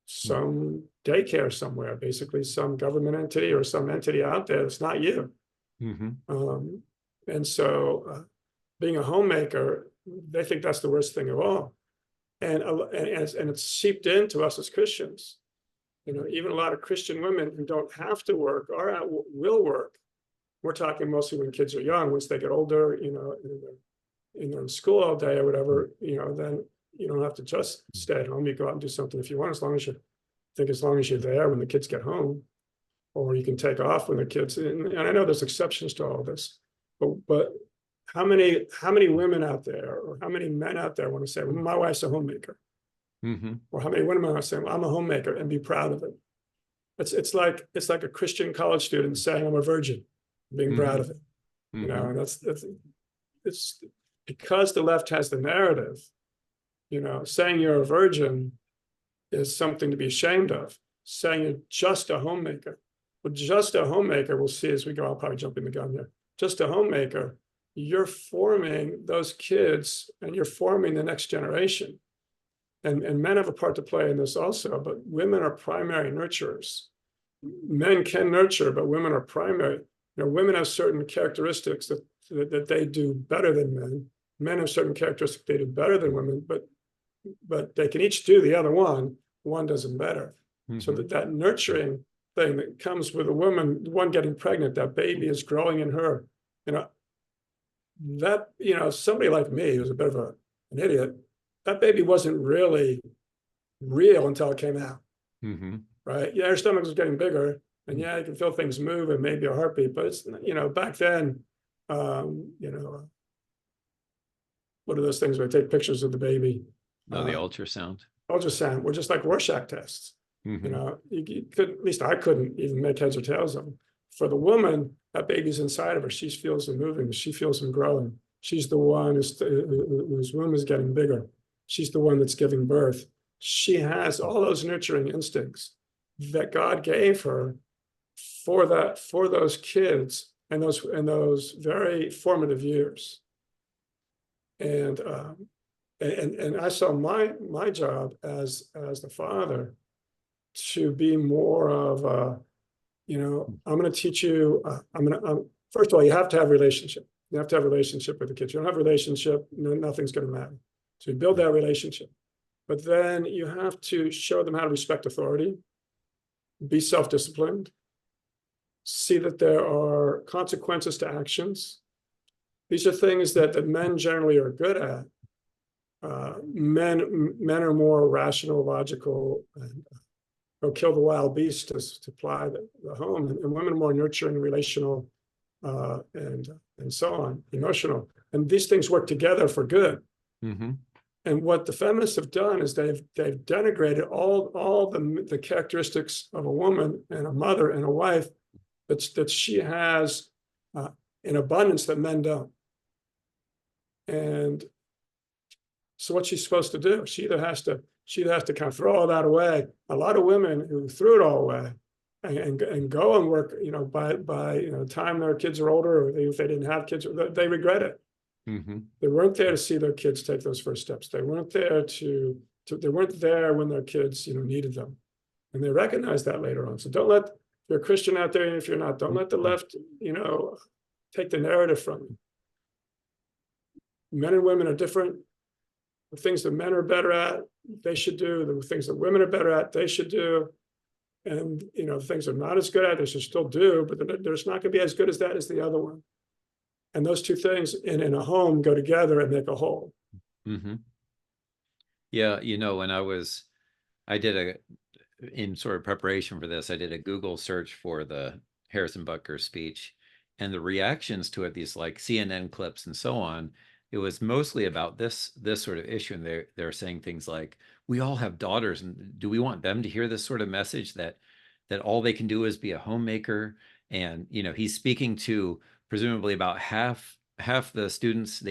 Some daycare somewhere, basically some government entity or some entity out there that's not you. And so being a homemaker, they think that's the worst thing of all. And it's seeped into us as Christians. Even a lot of Christian women who don't have to work will work. We're talking mostly when kids are young. Once they get older, in school all day or whatever, then you don't have to just stay at home. You go out and do something if you want, as long as you're there when the kids get home, or you can take off when the kids. And I know there's exceptions to all of this, but how many women out there, or how many men out there want to say, well, my wife's a homemaker? Or how many women are saying, well, I'm a homemaker, and be proud of it? It's like a Christian college student saying, I'm a virgin, being proud of it. And it's because the left has the narrative, saying you're a virgin is something to be ashamed of. Saying you're just a homemaker. Well, just a homemaker, we'll see as we go, I'll probably jump in the gun here. Just a homemaker, you're forming those kids and you're forming the next generation. And men have a part to play in this also, but women are primary nurturers. Men can nurture, but women are primary. Women have certain characteristics that they do better than men. Men have certain characteristics they do better than women, but they can each do the other one. One does them better. So that nurturing thing that comes with a woman, one getting pregnant, that baby is growing in her. Somebody like me who's a bit of an idiot, that baby wasn't really real until it came out. Right? Yeah, her stomach was getting bigger, and yeah, you can feel things move and maybe a heartbeat, but it's, back then, what are those things where they take pictures of the baby? The ultrasound. Ultrasound were just like Rorschach tests. You could, at least I couldn't even make heads or tails of them. For the woman, that baby's inside of her. She feels them moving. She feels them growing. She's the one whose womb is getting bigger. She's the one that's giving birth. She has all those nurturing instincts that God gave her for those kids and those very formative years. And and I saw my job as the father to be more of a, I'm going to teach you. First of all, you have to have a relationship. You have to have a relationship with the kids. You don't have a relationship, nothing's going to matter. So you build that relationship, but then you have to show them how to respect authority, be self-disciplined, see that there are consequences to actions. These are things that men generally are good at. Men are more rational, logical, and go kill the wild beast to ply the home, and women are more nurturing, relational, and so on, emotional. And these things work together for good. Mm-hmm. And what the feminists have done is they've denigrated all the characteristics of a woman and a mother and a wife that she has in abundance that men don't. And so what's she supposed to do? She either has to kind of throw all that away. A lot of women who threw it all away and go and work, by the time their kids are older, or if they didn't have kids, they regret it. Mm-hmm. They weren't there to see their kids take those first steps. They weren't there they weren't there when their kids, needed them. And they recognize that later on. So don't let, if you're a Christian out there, and if you're not, don't let the left, take the narrative from you. Men and women are different. The things that men are better at, they should do. The things that women are better at, they should do. And, things they're not as good at, they should still do, but they're just not going to be as good as that as the other one. And those two things in a home go together and make a whole. Mm-hmm. Yeah, when I did in sort of preparation for this, I did a Google search for the Harrison Butker speech, and the reactions to it, these like CNN clips and so on, it was mostly about this sort of issue. And they're saying things like, we all have daughters, and do we want them to hear this sort of message that all they can do is be a homemaker? And he's speaking to presumably about half the students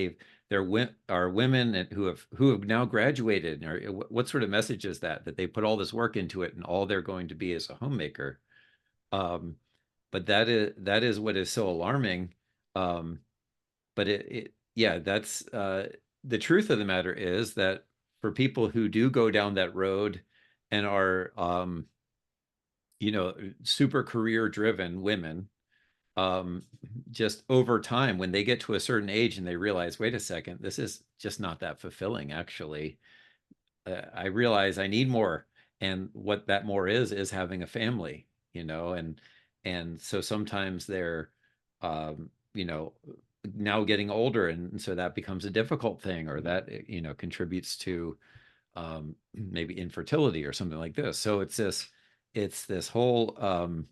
are women who have now graduated. Or what sort of message is that they put all this work into it and all they're going to be is a homemaker? But that is what is so alarming. But that's the truth of the matter is that for people who do go down that road and are super career driven women, just over time, when they get to a certain age and they realize, wait a second, this is just not that fulfilling, actually. I realize I need more. And what that more is having a family, and so sometimes they're, now getting older. And so that becomes a difficult thing, or that, contributes to maybe infertility or something like this. So it's this whole,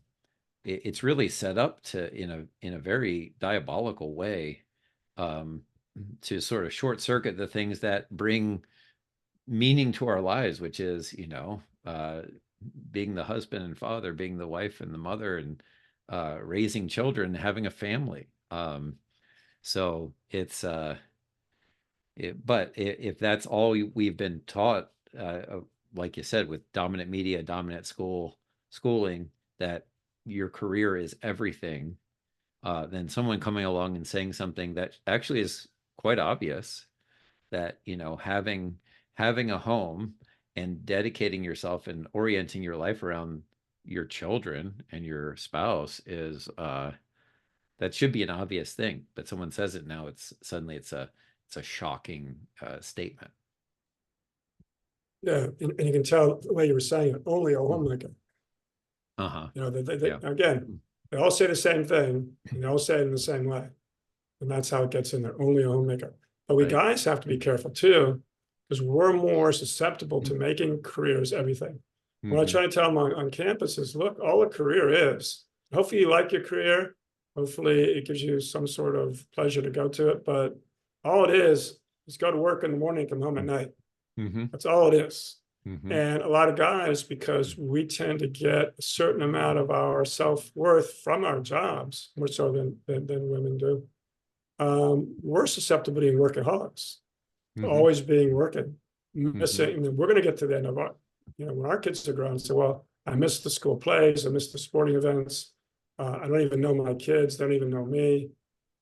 it's really set up to in a very diabolical way to sort of short circuit the things that bring meaning to our lives, which is being the husband and father, being the wife and the mother, and raising children, having a family. So it's but if that's all we've been taught, like you said, with dominant media, dominant schooling, that your career is everything, then someone coming along and saying something that actually is quite obvious, that having a home and dedicating yourself and orienting your life around your children and your spouse is that should be an obvious thing, but someone says it now, it's suddenly it's a shocking statement. Yeah, and you can tell the way you were saying it, only a homemaker. Yeah. Again, they all say the same thing, and they all say it in the same way. And that's how it gets in there, only a homemaker. But we guys have to be careful too, because we're more susceptible to making careers everything. What I try to tell them on campus is, look, all a career is, hopefully you like your career, hopefully it gives you some sort of pleasure to go to it, but all it is go to work in the morning, come home at night. That's all it is. And a lot of guys, because we tend to get a certain amount of our self-worth from our jobs, more so than women do, we're susceptible to being workaholics, always being working, missing. And we're going to get to the end of our, when our kids are grown, say, well, I miss the school plays, I miss the sporting events. I don't even know my kids, they don't even know me,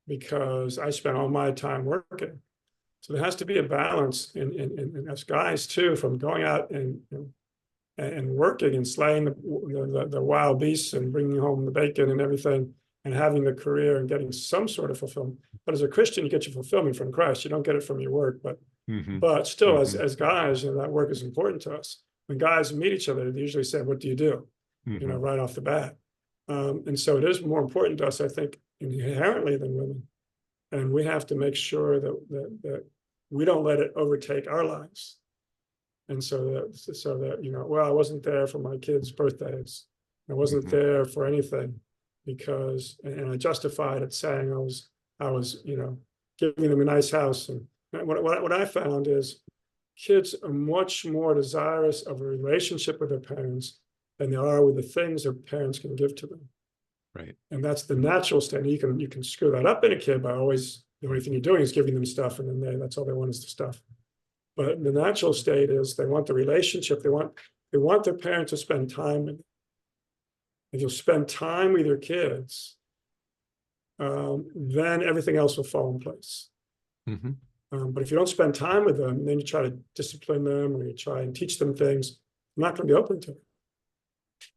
because I spent all my time working. So there has to be a balance in us guys too, from going out and working and slaying the wild beasts and bringing home the bacon and everything, and having the career and getting some sort of fulfillment. But as a Christian, you get your fulfillment from Christ. You don't get it from your work. But still, as guys, that work is important to us. When guys meet each other, they usually say, "What do you do?" Right off the bat. And so it is more important to us, I think, inherently than women. And we have to make sure that we don't let it overtake our lives. And so that, well, I wasn't there for my kids' birthdays. I wasn't there for anything because, and I justified it saying I was, giving them a nice house. And what I found is kids are much more desirous of a relationship with their parents than they are with the things their parents can give to them. Right. And that's the natural state. You can screw that up in a kid by always, the only thing you're doing is giving them stuff, and then that's all they want is the stuff. But the natural state is they want the relationship. They want their parents to spend time with them. If you'll spend time with your kids, then everything else will fall in place. But if you don't spend time with them, then you try to discipline them or you try and teach them things, they're not going to be open to it.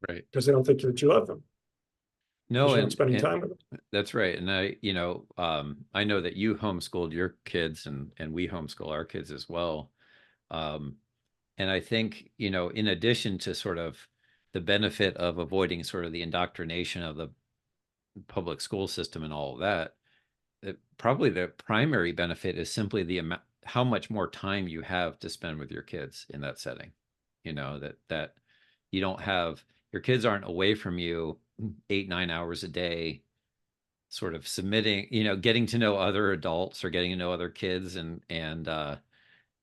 Right. Because they don't think that you love them. No, and spending time with them. That's right. And I know that you homeschooled your kids and we homeschool our kids as well. And I think, in addition to sort of the benefit of avoiding sort of the indoctrination of the public school system and all of that, probably the primary benefit is simply the amount, how much more time you have to spend with your kids in that setting. That you don't have, your kids aren't away from you 8-9 hours a day, sort of submitting, getting to know other adults or getting to know other kids and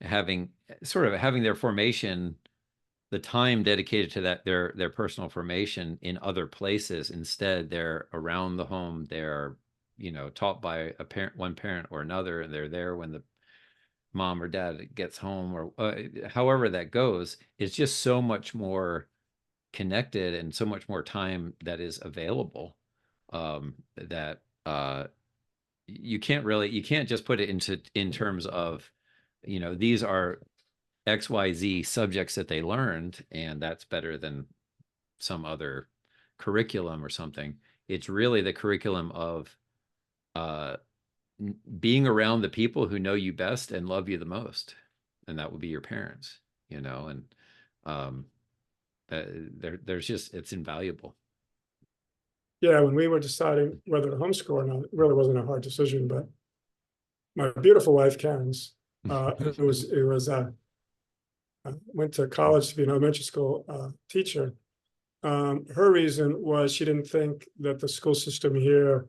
having their formation, the time dedicated to that, their personal formation in other places. Instead, they're around the home. They're, taught by one parent or another, and they're there when the mom or dad gets home, or however that goes. It's just so much more connected and so much more time that is available, that you can't just put it in terms of, these are XYZ subjects that they learned, and that's better than some other curriculum or something. It's really the curriculum of being around the people who know you best and love you the most, and that would be your parents, and there's just, it's invaluable. Yeah, when we were deciding whether to homeschool or not, it really wasn't a hard decision, but my beautiful wife, Karen's, went to college to be an elementary school teacher. Her reason was she didn't think that the school system here,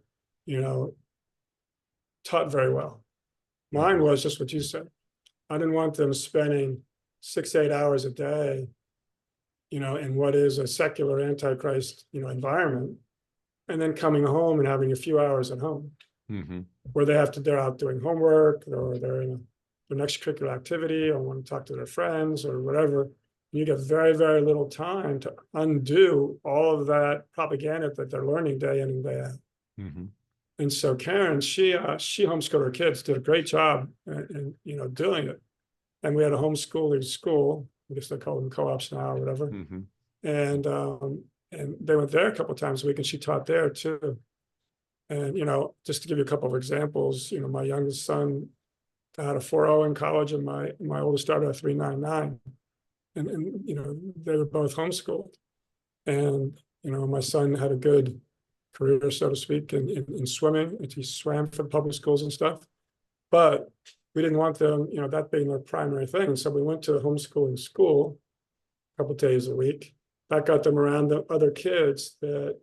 taught very well. Mine was just what you said. I didn't want them spending 6-8 hours a day, in what is a secular antichrist, environment, and then coming home and having a few hours at home, where they're out doing homework, or they're in an extracurricular activity, or want to talk to their friends or whatever. You get very, very little time to undo all of that propaganda that they're learning day in and day out. And so Karen, she homeschooled her kids, did a great job, in doing it. And we had a homeschooling school. I guess they call them co-ops now or whatever. And they went there a couple of times a week, and she taught there too. And just to give you a couple of examples, my youngest son got a 4.0 in college, and my oldest daughter a 3.99. And they were both homeschooled. And my son had a good career, so to speak, in swimming. He swam for the public schools and stuff. But we didn't want them, that being their primary thing. So we went to a homeschooling school a couple of days a week. That got them around the other kids that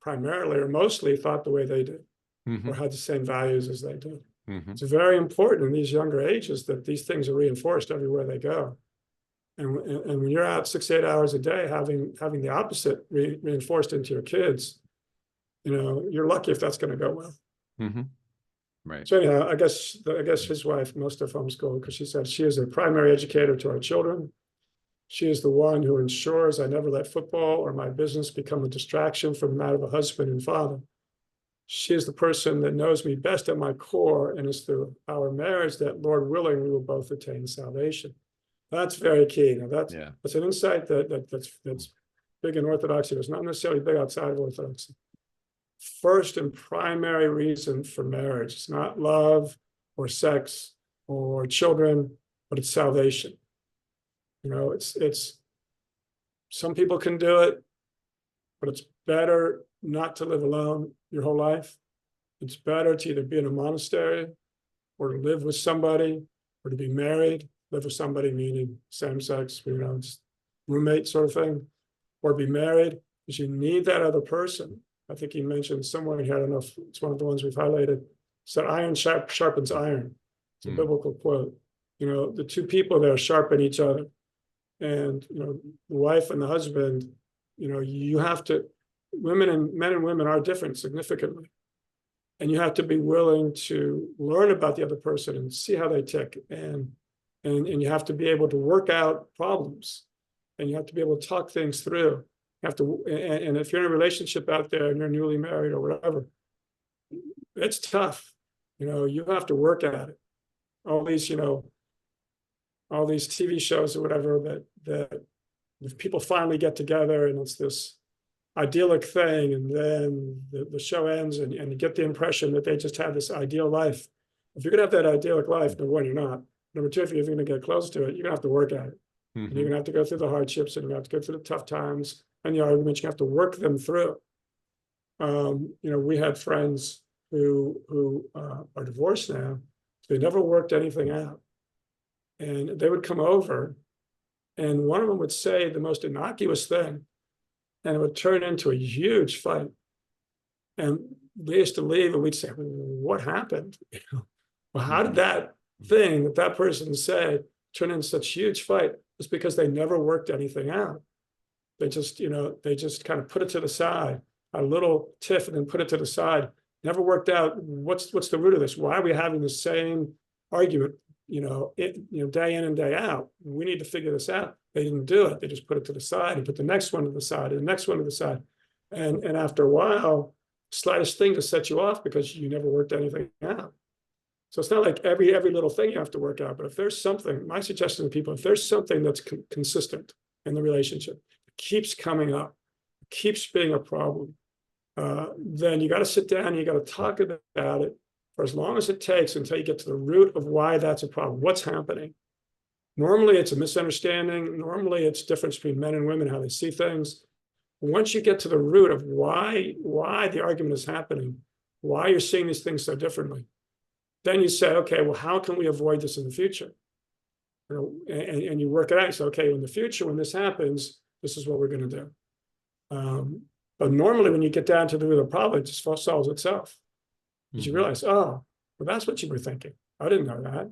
primarily or mostly thought the way they did, or had the same values as they did. It's very important in these younger ages that these things are reinforced everywhere they go. And when you're out 6-8 hours a day, having the opposite reinforced into your kids, you're lucky if that's going to go well. Right. So anyhow, I guess his wife must have homeschooled, because she said she is a primary educator to our children. She is the one who ensures I never let football or my business become a distraction from that of a husband and father. she is the person that knows me best at my core, and it's through our marriage that, Lord willing, we will both attain salvation. That's very key. Now that's an insight that's big in Orthodoxy. It's not necessarily big outside of Orthodoxy. First and primary reason for marriage, it's not love or sex or children, but it's salvation. It's some people can do it, but it's better not to live alone your whole life. It's better to either be in a monastery or to live with somebody, or to be married, live with somebody, meaning same sex, it's roommate sort of thing, or be married, because you need that other person. I think he mentioned somewhere here, I don't know if it's one of the ones we've highlighted, said iron sharpens iron. It's a biblical quote. The two people there sharpen each other. And, the wife and the husband, you have to, men and women are different significantly. And you have to be willing to learn about the other person and see how they tick. And you have to be able to work out problems. And you have to be able to talk things through. You have to, and if you're in a relationship out there and you're newly married or whatever, it's tough. You have to work at it. All these TV shows or whatever that if people finally get together and it's this idyllic thing, and then the show ends and you get the impression that they just have this ideal life. If you're gonna have that idyllic life, number one, you're not. Number two, if you're gonna get close to it, you're gonna have to work at it. And you're gonna have to go through the hardships, and you're gonna have to go through the tough times and the arguments. You have to work them through. We had friends who are divorced now. They never worked anything out. And they would come over, and one of them would say the most innocuous thing, and it would turn into a huge fight. And they used to leave, and we'd say, what happened? Well, how did that thing that person said turn into such a huge fight? It's because they never worked anything out. They just kind of put it to the side, a little tiff, and then put it to the side. Never worked out what's the root of this? Why are we having the same argument, day in and day out? We need to figure this out. They didn't do it. They just put it to the side and put the next one to the side and the next one to the side. And after a while, slightest thing to set you off because you never worked anything out. So it's not like every little thing you have to work out. But if there's something, my suggestion to people, if there's something that's consistent in the relationship, it keeps coming up, keeps being a problem, then you got to sit down and you got to talk about it for as long as it takes until you get to the root of why that's a problem. What's happening? Normally, it's a misunderstanding. Normally, it's difference between men and women, how they see things. Once you get to the root of why the argument is happening, why you're seeing these things so differently, then you say, okay, well, how can we avoid this in the future? And you work it out. You say, okay, in the future, when this happens, this is what we're going to do. But normally, when you get down to the root of the problem, it just solves itself. Because you realize, oh, well, that's what you were thinking. I didn't know that.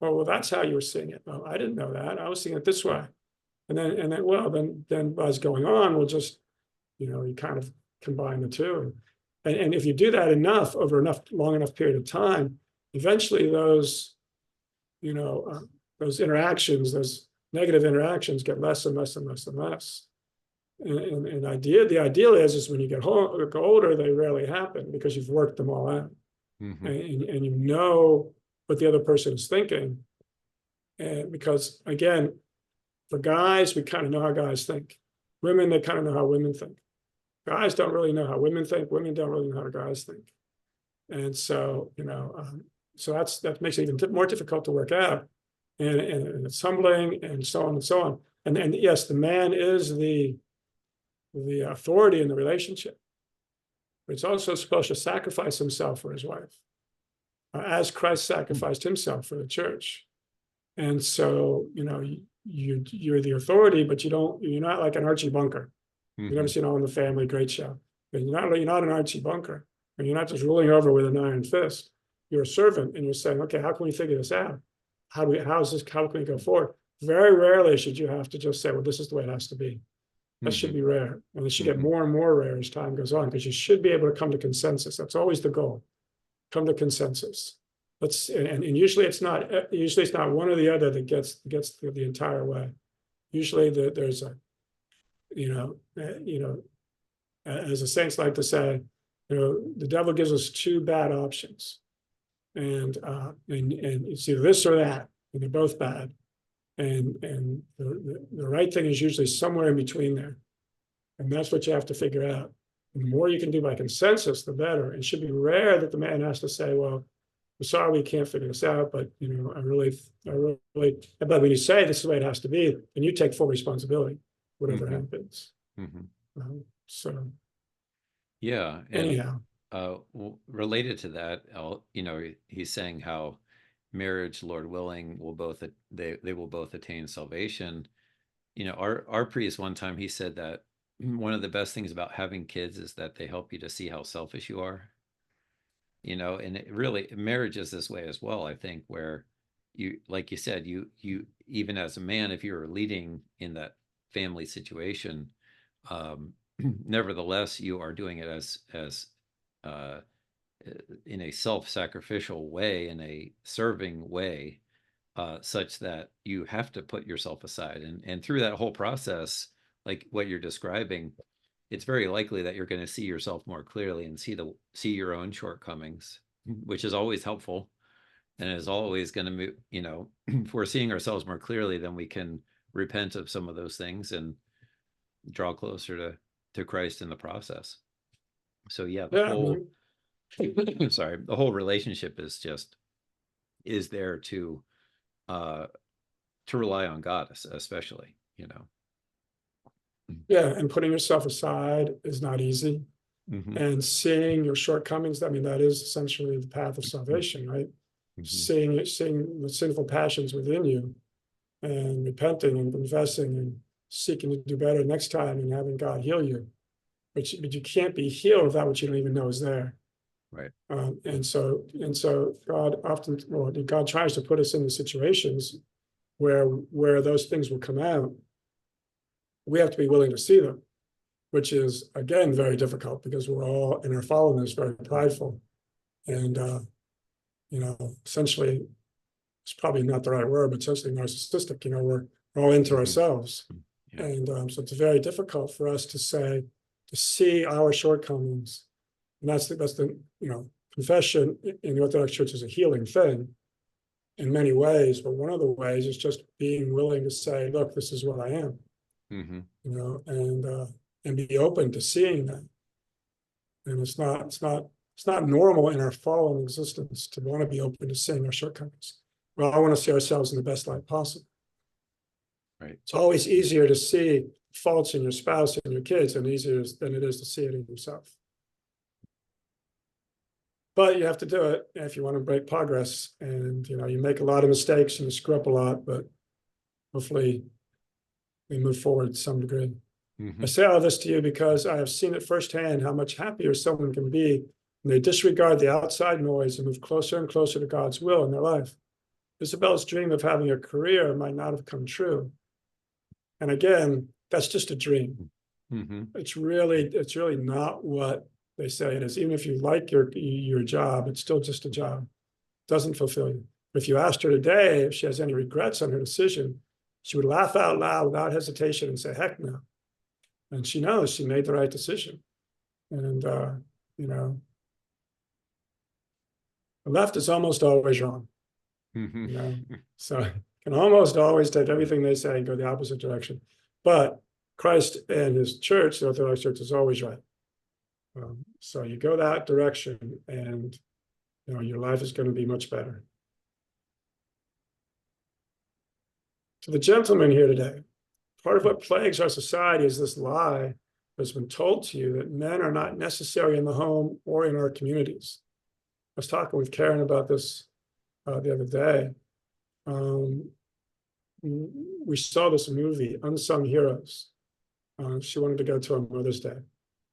Oh, well, that's how you were seeing it. Oh, I didn't know that. I was seeing it this way. And then as going on, we'll just, you kind of combine the two. And if you do that enough over long enough period of time, eventually those interactions, those negative interactions get less and less and less and less. And the ideal is when you get older, they rarely happen because you've worked them all out. And you know what the other person is thinking. And because, again, for guys, we kind of know how guys think. Women, they kind of know how women think. Guys don't really know how women think. Women don't really know how guys think. And so, so that makes it even more difficult to work out. And it's humbling and so on and so on. And yes, the man is the authority in the relationship. But it's also supposed to sacrifice himself for his wife, as Christ sacrificed himself for the church. And so, you're the authority, but you're not like an Archie Bunker. You've never seen All in the Family, great show. And you're not an Archie Bunker. And you're not just ruling over with an iron fist. You're a servant, and you're saying, okay, how can we figure this out? How can we go forward? Very rarely should you have to just say, well, this is the way it has to be. That should be rare. And it should get more and more rare as time goes on, because you should be able to come to consensus. That's always the goal. Come to consensus. And usually it's not one or the other that gets the entire way. Usually there's a, as the saints like to say, the devil gives us two bad options, and it's either this or that, and they're both bad. And the right thing is usually somewhere in between there. And that's what you have to figure out. And the more you can do by consensus, the better. It should be rare that the man has to say, well, we're sorry we can't figure this out, but I really, but when you say this is the way it has to be, then you take full responsibility, whatever happens. So yeah, and anyhow, related to that, he's saying how marriage, Lord willing, will both they will both attain salvation. Our priest one time, he said that one of the best things about having kids is that they help you to see how selfish you are. And it really, marriage is this way as well, I think, where you, like you said, you even as a man, if you're leading in that family situation, nevertheless, you are doing it as in a self-sacrificial way, in a serving way, such that you have to put yourself aside. And through that whole process, like what you're describing, it's very likely that you're going to see yourself more clearly and see your own shortcomings, which is always helpful, and is always going to move. If we're seeing ourselves more clearly, then we can repent of some of those things and draw closer to Christ in the process. So yeah, the whole relationship is there to rely on God, especially. Yeah, and putting yourself aside is not easy. And seeing your shortcomings, that is essentially the path of salvation, right? Seeing the sinful passions within you and repenting and confessing and seeking to do better next time and having God heal you. But you can't be healed without what you don't even know is there. Right. And so God tries to put us in the situations where those things will come out. We have to be willing to see them, which is, again, very difficult because we're all in our fallenness very prideful. And, essentially, it's probably not the right word, but essentially narcissistic. We're all into ourselves. Yeah. And so it's very difficult for us to see our shortcomings. And that's the confession in the Orthodox Church is a healing thing in many ways. But one of the ways is just being willing to say, look, this is what I am. And be open to seeing that. And it's not normal in our fallen existence to want to be open to seeing our shortcomings. Well, I want to see ourselves in the best light possible. Right. It's always easier to see faults in your spouse and your kids than it is to see it in yourself. But you have to do it if you want to make progress. And you make a lot of mistakes and you screw up a lot, but hopefully we move forward to some degree. I say all this to you because I have seen it firsthand how much happier someone can be when they disregard the outside noise and move closer and closer to God's will in their life. Isabella's dream of having a career might not have come true. And again, that's just a dream. It's really not what they say it is. Even if you like your job, it's still just a job. It doesn't fulfill you. If you asked her today if she has any regrets on her decision, she would laugh out loud without hesitation and say, heck no. And she knows she made the right decision. And, the left is almost always wrong. So you can almost always take everything they say and go the opposite direction. But Christ and his church, the Orthodox Church, is always right. So you go that direction and, your life is going to be much better. To the gentleman here today, part of what plagues our society is this lie that's been told to you that men are not necessary in the home or in our communities. I was talking with Karen about this the other day. We saw this movie, Unsung Heroes. She wanted to go to on Mother's Day.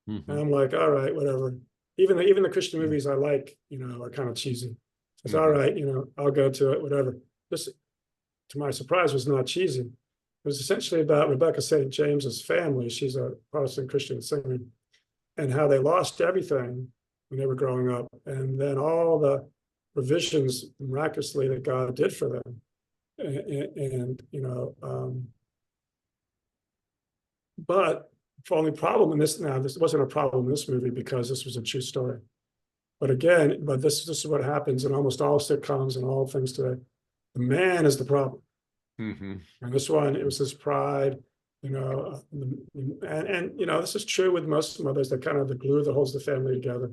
And I'm like, all right, whatever. Even the Christian movies I like, are kind of cheesy. It's all right, I'll go to it, whatever. This, to my surprise, was not cheesy. It was essentially about Rebecca St. James's family. She's a Protestant Christian singer, and how they lost everything when they were growing up, and then all the provisions miraculously that God did for them. But The only problem in this, now, this wasn't a problem in this movie because this was a true story. But again, this is what happens in almost all sitcoms and all things today. The man is the problem. And this one, it was his pride, and this is true with most mothers. They're kind of the glue that holds the family together.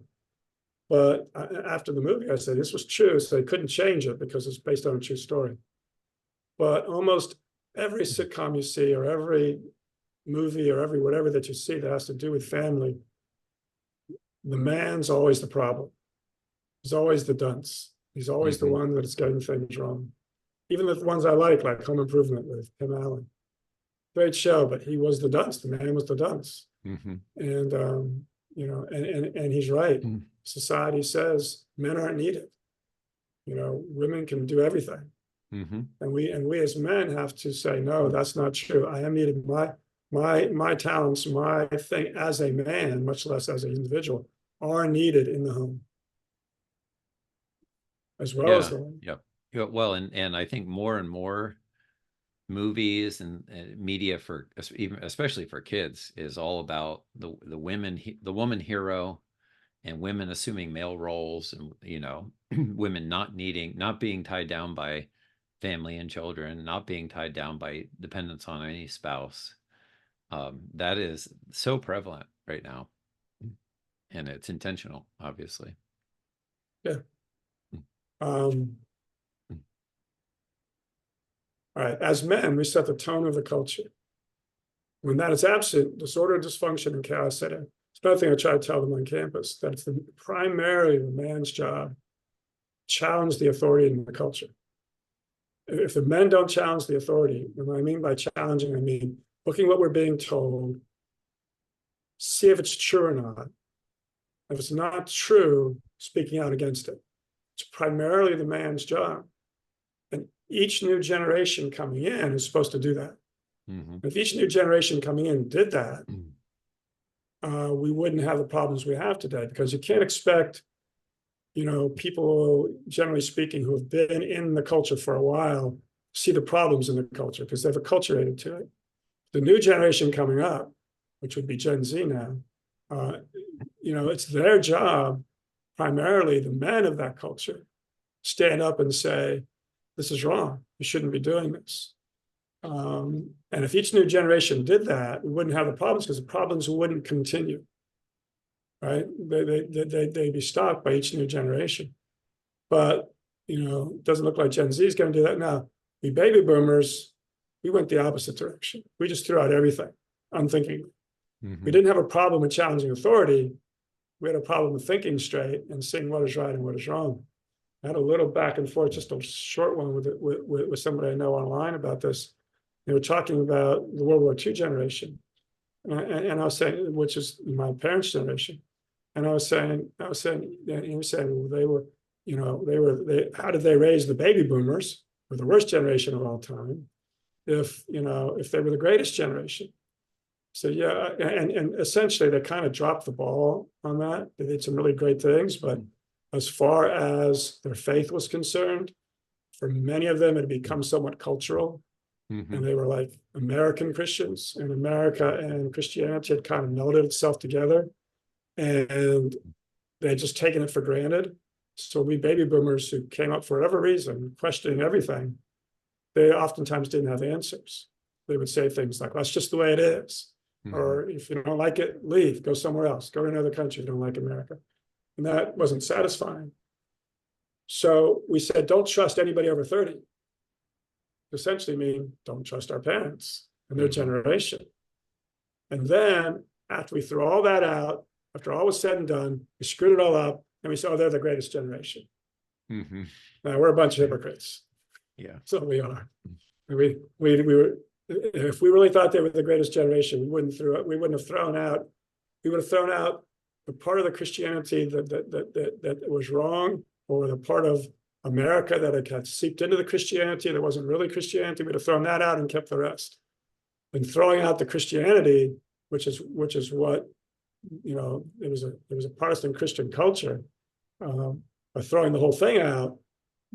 But after the movie, I said this was true, so they couldn't change it because it's based on a true story. But almost every sitcom you see, or every movie, or every whatever that you see that has to do with family, the man's always the problem. He's always the dunce. He's always the one that is getting things wrong. Even the ones I like Home Improvement with Tim Allen. Great show, but he was the dunce. The man was the dunce. And and he's right. Society says men aren't needed. Women can do everything. And we as men have to say, no, that's not true. I am needed. My talents, my thing as a man, much less as an individual, are needed in the home. As well as the home. Yeah, well, and I think more and more movies and media for even especially for kids is all about the woman hero, and women assuming male roles, and women not being tied down by family and children, not being tied down by dependence on any spouse. That is so prevalent right now, and it's intentional, obviously. Yeah. All right, as men, we set the tone of the culture. When that is absent, disorder, dysfunction, and chaos set in. It's another thing I try to tell them on campus, that it's primarily the man's job to challenge the authority in the culture. If the men don't challenge the authority, and what I mean by challenging, I mean looking what we're being told, see if it's true or not. If it's not true, speaking out against it. It's primarily the man's job. And each new generation coming in is supposed to do that. If each new generation coming in did that, we wouldn't have the problems we have today, because you can't expect, people, generally speaking, who have been in the culture for a while, see the problems in the culture because they've acculturated to it. The new generation coming up, which would be Gen Z now, it's their job, primarily the men of that culture, stand up and say, this is wrong. You shouldn't be doing this. And if each new generation did that, we wouldn't have the problems, because the problems wouldn't continue. Right? They'd be stopped by each new generation. But, it doesn't look like Gen Z is going to do that now. We baby boomers, we went the opposite direction. We just threw out everything unthinkingly. We didn't have a problem with challenging authority. We had a problem with thinking straight and seeing what is right and what is wrong. I had a little back and forth, just a short one with somebody I know online about this. They were talking about the World War II generation, and I was saying, which is my parents' generation, and I was saying, and he was saying, well, how did they raise the baby boomers, who were the worst generation of all time, if they were the greatest generation? So yeah, and essentially they kind of dropped the ball on that. They did some really great things, but as far as their faith was concerned, for many of them it had become somewhat cultural. And they were like American Christians, and America and Christianity had kind of melded itself together, and they had just taken it for granted. So we baby boomers who came up for whatever reason, questioning everything, they oftentimes didn't have answers. They would say things like, well, that's just the way it is. Or if you don't like it, leave, go somewhere else, go to another country if you don't like America. And that wasn't satisfying. So we said, don't trust anybody over 30. Essentially mean, don't trust our parents and their generation. And then after we threw all that out, after all was said and done, we screwed it all up, and we said, oh, they're the greatest generation. Now we're a bunch of hypocrites. Yeah. So we are. We were, if we really thought they were the greatest generation, we wouldn't have thrown out the part of the Christianity that was wrong, or the part of America that had seeped into the Christianity that wasn't really Christianity. We'd have thrown that out and kept the rest. And throwing out the Christianity, which is what, it was a Protestant Christian culture. By throwing the whole thing out,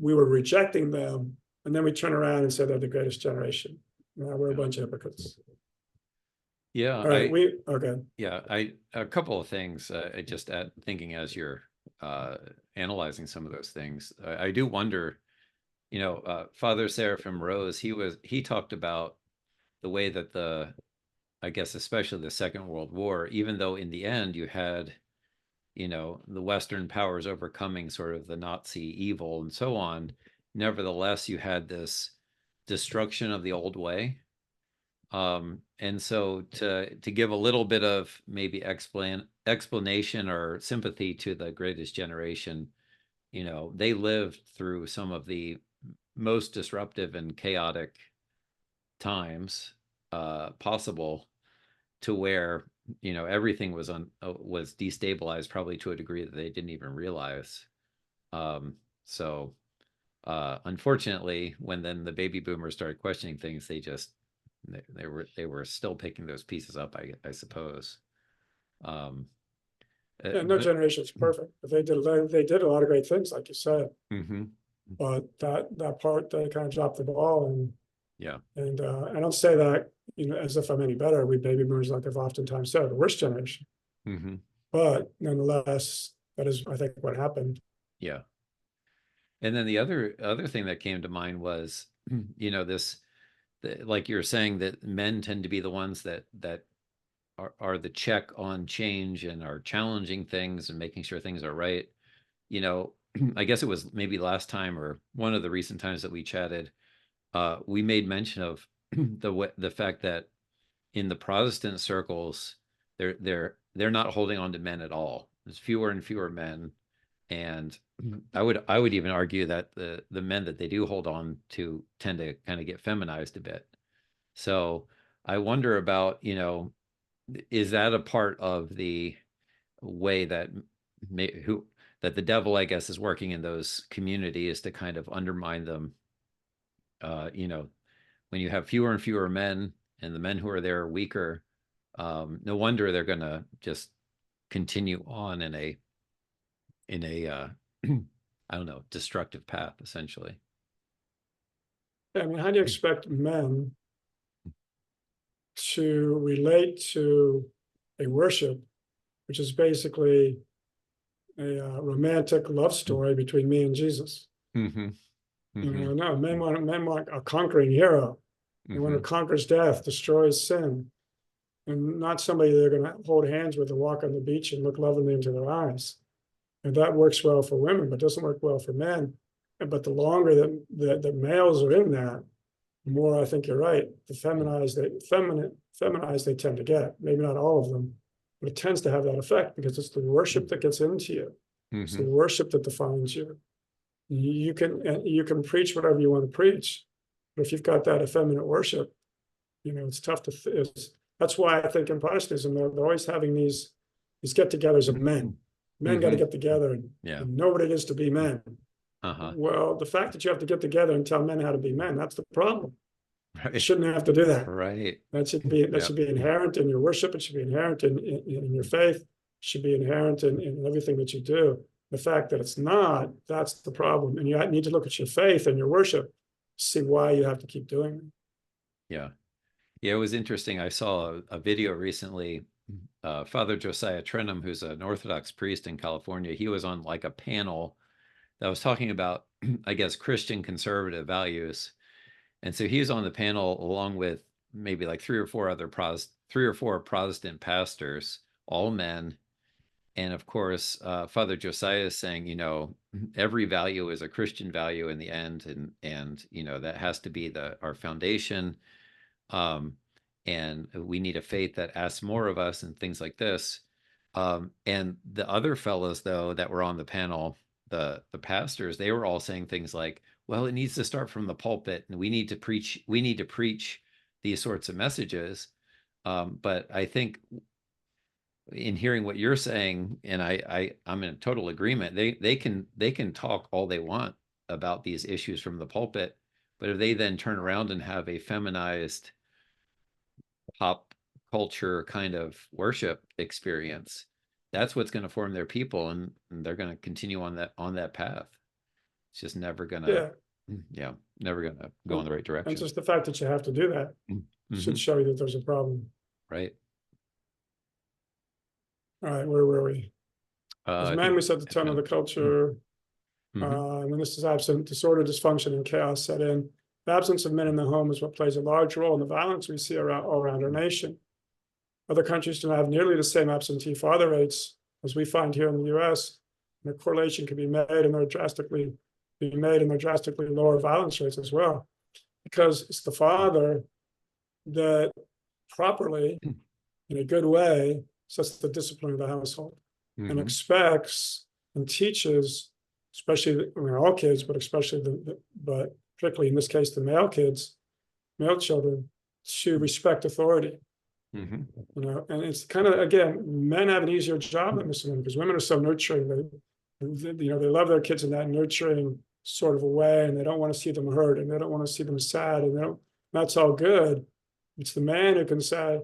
we were rejecting them, and then we turn around and say they're the greatest generation. We're a bunch of hypocrites. Yeah, All right, okay. yeah, a couple of things. I just at thinking as you're analyzing some of those things, I do wonder. Father Seraphim Rose, he talked about the way that I guess especially the Second World War, even though in the end you had, the Western powers overcoming sort of the Nazi evil and so on, nevertheless you had this destruction of the old way. And so to give a little bit of maybe explanation or sympathy to the greatest generation, they lived through some of the most disruptive and chaotic times possible, to where everything was destabilized, probably to a degree that they didn't even realize. So unfortunately, when then the baby boomers started questioning things, they were still picking those pieces up, I suppose. Yeah, no But generation's perfect, but they did a lot of great things, like you said. mm-hmm, But that part, they kind of dropped the ball, yeah, and I don't say that, as if I'm any better. We baby boomers, like I've oftentimes said, are the worst generation. mm-hmm, But nonetheless, that is, I think, what happened. yeah. And then the other thing that came to mind was, this, like you're saying, that men tend to be the ones that are the check on change and are challenging things and making sure things are right. I guess it was maybe last time or one of the recent times that we chatted, we made mention of the fact that in the Protestant circles, they're not holding on to men at all. There's fewer and fewer men, and I would even argue that the men that they do hold on to tend to kind of get feminized a bit. So I wonder about, is that a part of the way that who that the devil, I guess, is working in those communities to kind of undermine them? uh, you know when you have fewer and fewer men and the men who are there are weaker, no wonder they're going to just continue on in a I don't know, destructive path, essentially. I mean, how do you expect men to relate to a worship, which is basically a romantic love story between me and Jesus? Mm-hmm. Mm-hmm. No, men want a conquering hero. They want who Mm-hmm. conquers death, destroys sin, and not somebody they're going to hold hands with and walk on the beach and look lovingly into their eyes. And that works well for women, but doesn't work well for men. But the longer that the males are in that, the more I think you're right. The feminized they tend to get. Maybe not all of them, but it tends to have that effect because it's the worship that gets into you. It's the Mm-hmm. worship that defines you. You can preach whatever you want to preach, but if you've got that effeminate worship, it's tough to. That's why I think in Protestantism they're always having these get-togethers of men. Men got to Mm-hmm. get together Yeah. and know what it is to be men. Uh-huh. Well, the fact that you have to get together and tell men how to be men, that's the problem. You Right. shouldn't have to do that. Right. That should Yeah. be inherent in your worship. It should be inherent in your faith. It should be inherent in everything that you do. The fact that it's not, that's the problem. And you need to look at your faith and your worship, see why you have to keep doing it. Yeah. Yeah, it was interesting. I saw a video recently. Father Josiah Trenum, who's an Orthodox priest in California, he was on like a panel that was talking about, I guess, Christian conservative values. And so he was on the panel along with maybe like three or four Protestant pastors, all men. And of course, Father Josiah is saying, every value is a Christian value in the end, and that has to be our foundation. Um, and we need a faith that asks more of us and things like this. And the other fellows, though, that were on the panel, the pastors, they were all saying things like, well, it needs to start from the pulpit, and we need to preach these sorts of messages. But I think in hearing what you're saying, and I'm in total agreement, they can talk all they want about these issues from the pulpit, but if they then turn around and have a feminized pop culture kind of worship experience, that's what's going to form their people, and they're going to continue on that path. It's just never gonna, Yeah. yeah, never gonna go in the right And direction. just the fact that you have to do that should Mm-hmm. show you that there's a problem. Right. All right, where were we? As I men, think we set the tone of the culture. Mhm. When this is absent, disorder, dysfunction, and chaos set in. The absence of men in the home is what plays a large role in the violence we see all around our nation. Other countries do not have nearly the same absentee father rates as we find here in the US. And a correlation can be made, and they're drastically lower violence rates as well. Because it's the father that properly, in a good way, sets the discipline of the household and Mhm. expects and teaches, especially, I mean, all kids, but especially but particularly in this case, the male kids, male children, to respect authority. Mhm. You know, and it's kind of, again, men have an easier job than women because women are so nurturing. They love their kids in that nurturing sort of a way, and they don't want to see them hurt, and they don't want to see them sad, and that's all good. It's the man who can say,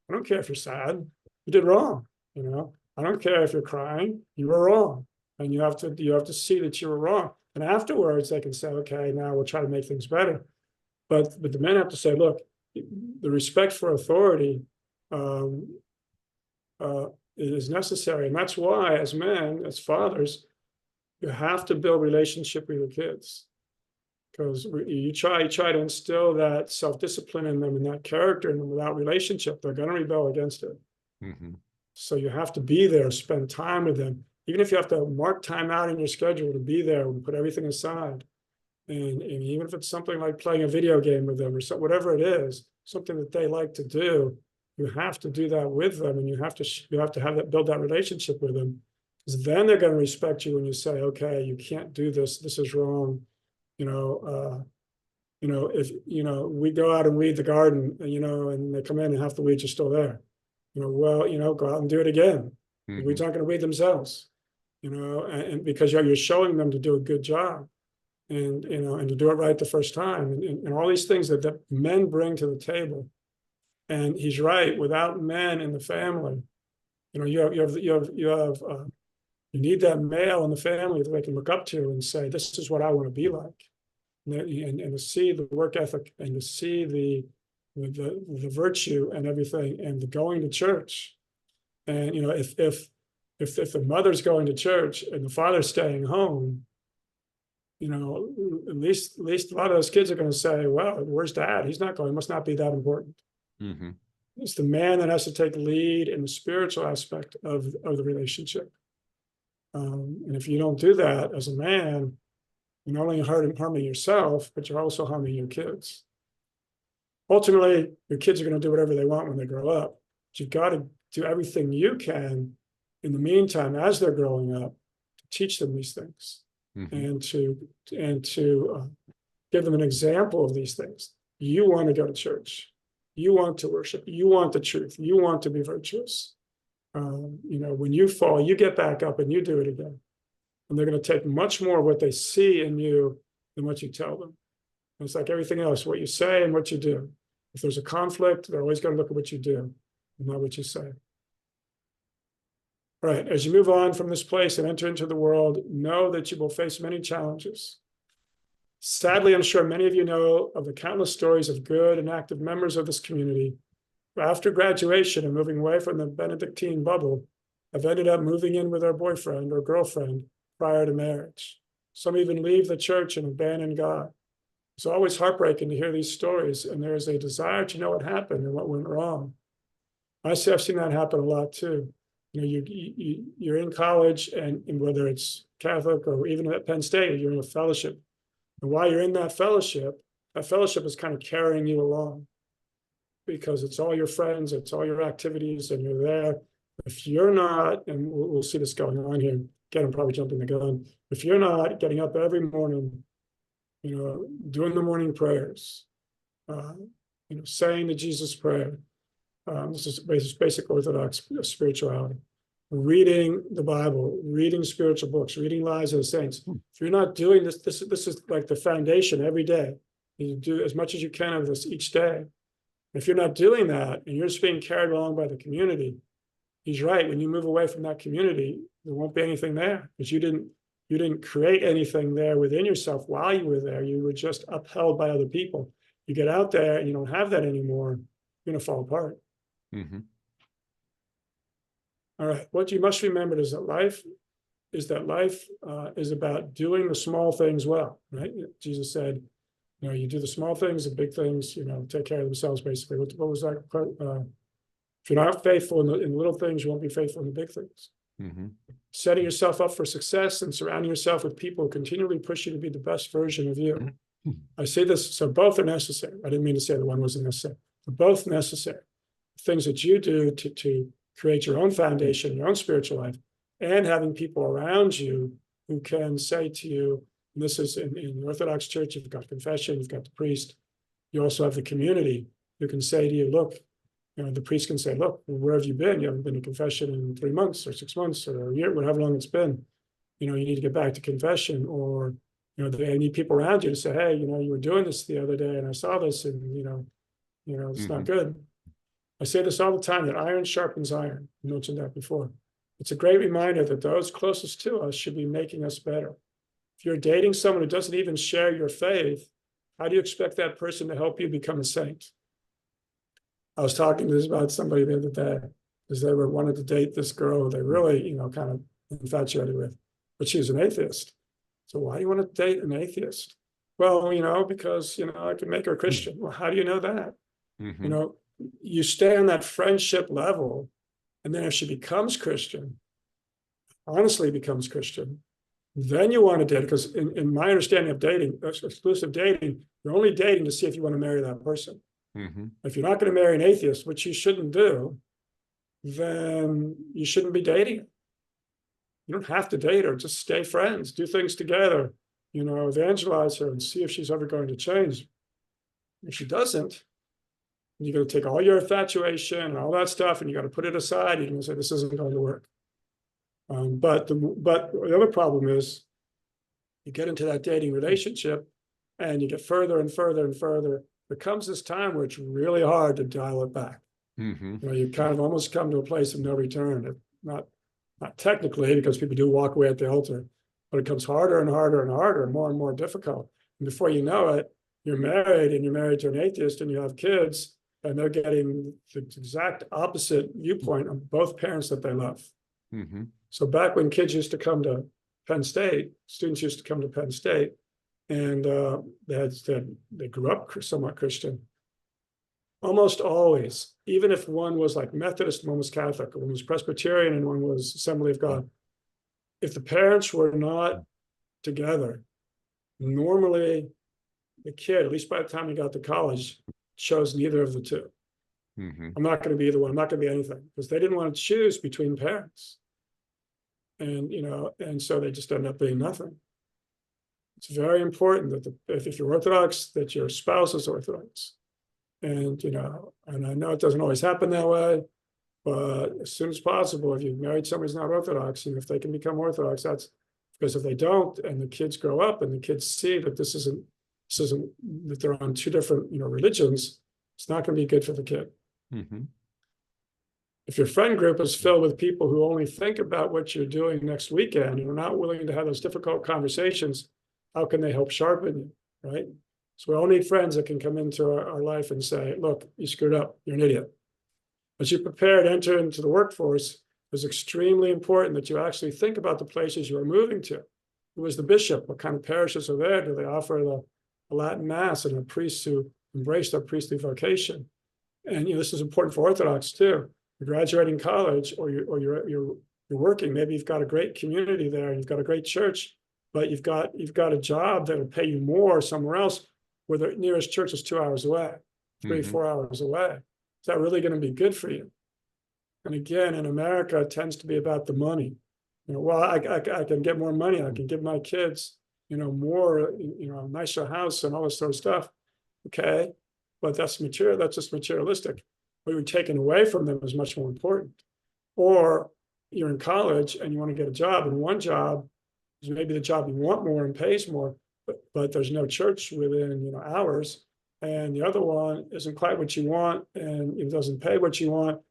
I don't care if you're sad, you did wrong. You know, I don't care if you're crying, you were wrong. And you have to see that you were wrong. And afterwards they can say, okay, now we'll try to make things better. But the men have to say, look, the respect for authority um, is necessary. And that's why, as men, as fathers, you have to build relationship with your kids. Because you try to instill that self-discipline in them and that character in them without relationship, they're going to rebel against it. Mhm. So you have to be there, spend time with them, even if you have to mark time out in your schedule to be there and put everything aside. And even if it's something like playing a video game with them or so, whatever it is, something that they like to do, you have to do that with them, and you have to have that, build that relationship with them, because then they're going to respect you when you say, okay, you can't do this, this is wrong. If we go out and weed the garden, and they come in and half the weeds are still there, go out and do it again. The weeds Mhm. aren't going to weed themselves, and because you're showing them to do a good job, and to do it right the first time, and all these things that men bring to the table. And he's right. Without men in the family, you need that male in the family that they can look up to and say, "This is what I want to be like," and to see the work ethic and to see the virtue and everything, and the going to church. And if the mother's going to church and the father's staying home, at least a lot of those kids are going to say, well, where's dad? He's not going, must not be that important. Mhm. It's the man that has to take lead in the spiritual aspect of the relationship. And if you don't do that as a man, you're not only harming yourself, but you're also harming your kids. Ultimately, your kids are going to do whatever they want when they grow up. But you've got to do everything you can in the meantime as they're growing up to teach them these things, Mhm. and to give them an example of these things. You want to go to church. You want to worship. You want the truth. You want to be virtuous. When you fall, you get back up and you do it again. And they're going to take much more of what they see in you than what you tell them. And it's like everything else, what you say and what you do. If there's a conflict, they're always going to look at what you do and not what you say. All right, as you move on from this place and enter into the world, know that you will face many challenges. Sadly, I'm sure many of you know of the countless stories of good and active members of this community who, after graduation and moving away from the Benedictine bubble, have ended up moving in with their boyfriend or girlfriend prior to marriage. Some even leave the church and abandon God. It's always heartbreaking to hear these stories, and there is a desire to know what happened and what went wrong. I've seen that happen a lot too. You're in college, and whether it's Catholic or even at Penn State, you're in a fellowship. And while you're in that fellowship is kind of carrying you along, because it's all your friends, it's all your activities, and you're there. If you're not, and we'll see this going on here, again, I'm probably jumping the gun. If you're not getting up every morning, doing the morning prayers, saying the Jesus prayer, this is basic Orthodox spirituality, reading the Bible, reading spiritual books, reading lives of the saints. If you're not doing this, this is like the foundation every day. You do as much as you can of this each day. If you're not doing that and you're just being carried along by the community, he's right. When you move away from that community, there won't be anything there, because you didn't create anything there within yourself while you were there. You were just upheld by other people. You get out there and you don't have that anymore, you're going to fall apart. Mhm. All right, what you must remember is that life is about doing the small things well, right? Jesus said, you do the small things, the big things, take care of themselves, basically. What was that quote? If you're not faithful in the little things, you won't be faithful in the big things. Mhm. Setting yourself up for success and surrounding yourself with people who continually push you to be the best version of you. I say this, so both are necessary. I didn't mean to say the one wasn't necessary. They're both necessary. Things that you do to create your own foundation, your own spiritual life, and having people around you who can say to you, and this is in the Orthodox Church, you've got confession, you've got the priest, you also have the community who can say to you, look, the priest can say, look, where have you been? You haven't been to confession in 3 months or 6 months or a year, whatever long it's been. You need to get back to confession. Or, they need people around you to say, hey, you were doing this the other day and I saw this and, it's not good. I say this all the time, that iron sharpens iron. I mentioned that before. It's a great reminder that those closest to us should be making us better. If you're dating someone who doesn't even share your faith, how do you expect that person to help you become a saint? I was talking to this about somebody the other day, because they wanted to date this girl who they really, kind of infatuated with, but she's an atheist. So why do you want to date an atheist? Well, because, I can make her a Christian. Well, how do you know that? Mhm. You stay on that friendship level, and then if she becomes Christian, honestly becomes Christian, then you want to date, because in my understanding of dating, exclusive dating, you're only dating to see if you want to marry that person. Mhm. If you're not going to marry an atheist, which you shouldn't do, then you shouldn't be dating her. You don't have to date her, just stay friends, do things together, evangelize her and see if she's ever going to change. If she doesn't, you're going to take all your infatuation and all that stuff and you got to put it aside. You're going to say, this isn't going to work. But the other problem is you get into that dating relationship and you get further and further and further. There comes this time where it's really hard to dial it back. Mhm. You kind of almost come to a place of no return. Not technically, because people do walk away at the altar, but it comes harder and harder and harder, more and more difficult. And before you know it, you're married and you're married to an atheist and you have kids and they're getting the exact opposite viewpoint of both parents that they love. Mhm. So back when kids used to come to Penn State, students used to come to Penn State, and they grew up somewhat Christian. Almost always, even if one was like Methodist, one was Catholic, one was Presbyterian, and one was Assembly of God, if the parents were not together, normally the kid, at least by the time he got to college, chose neither of the two. Mhm. I'm not going to be either one. I'm not going to be anything, because they didn't want to choose between parents. And, and so they just end up being nothing. It's very important that if you're Orthodox, that your spouse is Orthodox. And, and I know it doesn't always happen that way, but as soon as possible, if you've married somebody who's not Orthodox, and if they can become Orthodox, that's because if they don't, and the kids grow up and the kids see that this isn't that they're on two different, religions, it's not going to be good for the kid. Mhm. If your friend group is filled with people who only think about what you're doing next weekend and are not willing to have those difficult conversations, how can they help sharpen you, right? So we all need friends that can come into our life and say, look, you screwed up, you're an idiot. As you prepare to enter into the workforce, it's extremely important that you actually think about the places you are moving to. Who is the bishop? What kind of parishes are there? Do they offer the Latin Mass and the priests who embrace their priestly vocation? And this is important for Orthodox too. You're graduating college, or you're working. Maybe you've got a great community there, you've got a great church, but you've got a job that will pay you more somewhere else, where the nearest church is 2 hours away, 3, Mhm. 4 hours away. Is that really going to be good for you? And again, in America, it tends to be about the money. Well, I can get more money. I can give my kids, more, a nicer house and all this sort of stuff. Okay, but that's material. That's just materialistic. What you're taking away from them is much more important. Or you're in college and you want to get a job, and one job is maybe the job you want more and pays more, but there's no church within hours, and the other one isn't quite what you want and it doesn't pay what you want,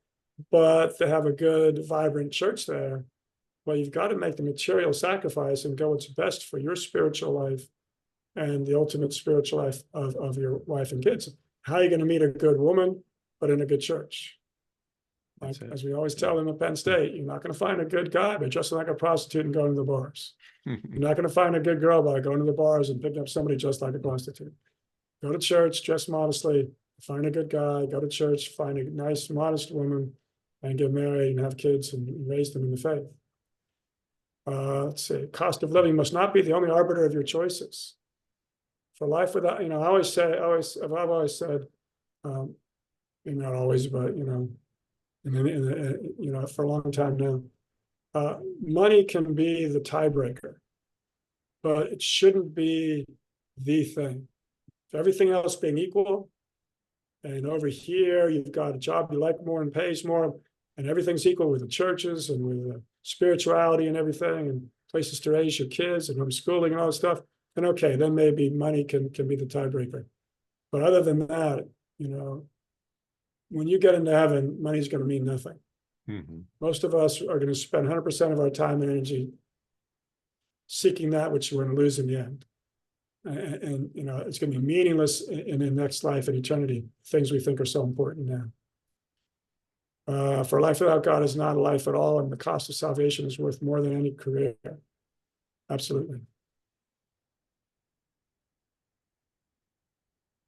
but they have a good, vibrant church there. Well, you've got to make the material sacrifice and go what's best for your spiritual life and the ultimate spiritual life of your wife and kids. How are you going to meet a good woman, but in a good church? Like, That's it. as we always tell them at Penn State, you're not going to find a good guy by dressing like a prostitute and going to the bars. You're not going to find a good girl by going to the bars and picking up somebody just like a prostitute. Go to church, dress modestly, find a good guy, go to church, find a nice, modest woman, and get married and have kids and raise them in the faith. Let's see, cost of living must not be the only arbiter of your choices. For life without, I've always said, not always, but, for a long time now, money can be the tiebreaker, but it shouldn't be the thing. If everything else being equal, and over here you've got a job you like more and pays more, and everything's equal with the churches and with spirituality and everything, and places to raise your kids and homeschooling and all that stuff, then okay, then maybe money can be the tiebreaker. But other than that, when you get into heaven, money's going to mean nothing. Mm-hmm. Most of us are going to spend 100% of our time and energy seeking that which we're going to lose in the end. And it's going to be meaningless in the next life and eternity, things we think are so important now. For life without God is not a life at all, and the cost of salvation is worth more than any career. Absolutely.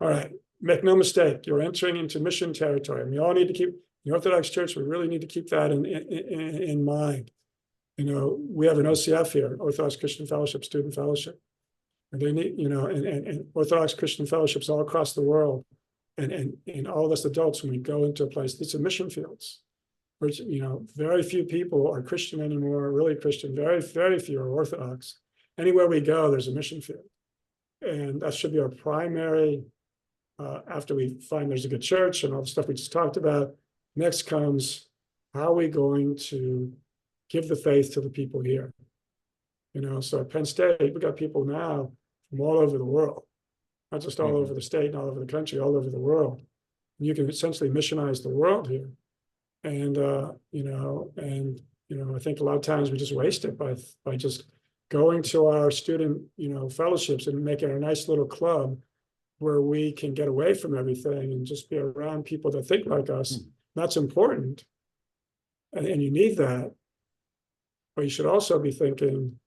All right, make no mistake, you're entering into mission territory, and we all need to keep, the Orthodox Church, we really need to keep that in mind. We have an OCF here, Orthodox Christian Fellowship, Student Fellowship. And they need, and Orthodox Christian fellowships all across the world, and all of us adults, when we go into a place, these are mission fields, which, very few people are Christian anymore, really Christian, very, very few are Orthodox. Anywhere we go, there's a mission field. And that should be our primary, after we find there's a good church and all the stuff we just talked about. Next comes, how are we going to give the faith to the people here? So at Penn State, we've got people now from all over the world, not just all over the state and all over the country, all over the world. And you can essentially missionize the world here. And, I think a lot of times we just waste it by just going to our student, fellowships and making a nice little club where we can get away from everything and just be around people that think like us. That's important. And you need that. But you should also be thinking,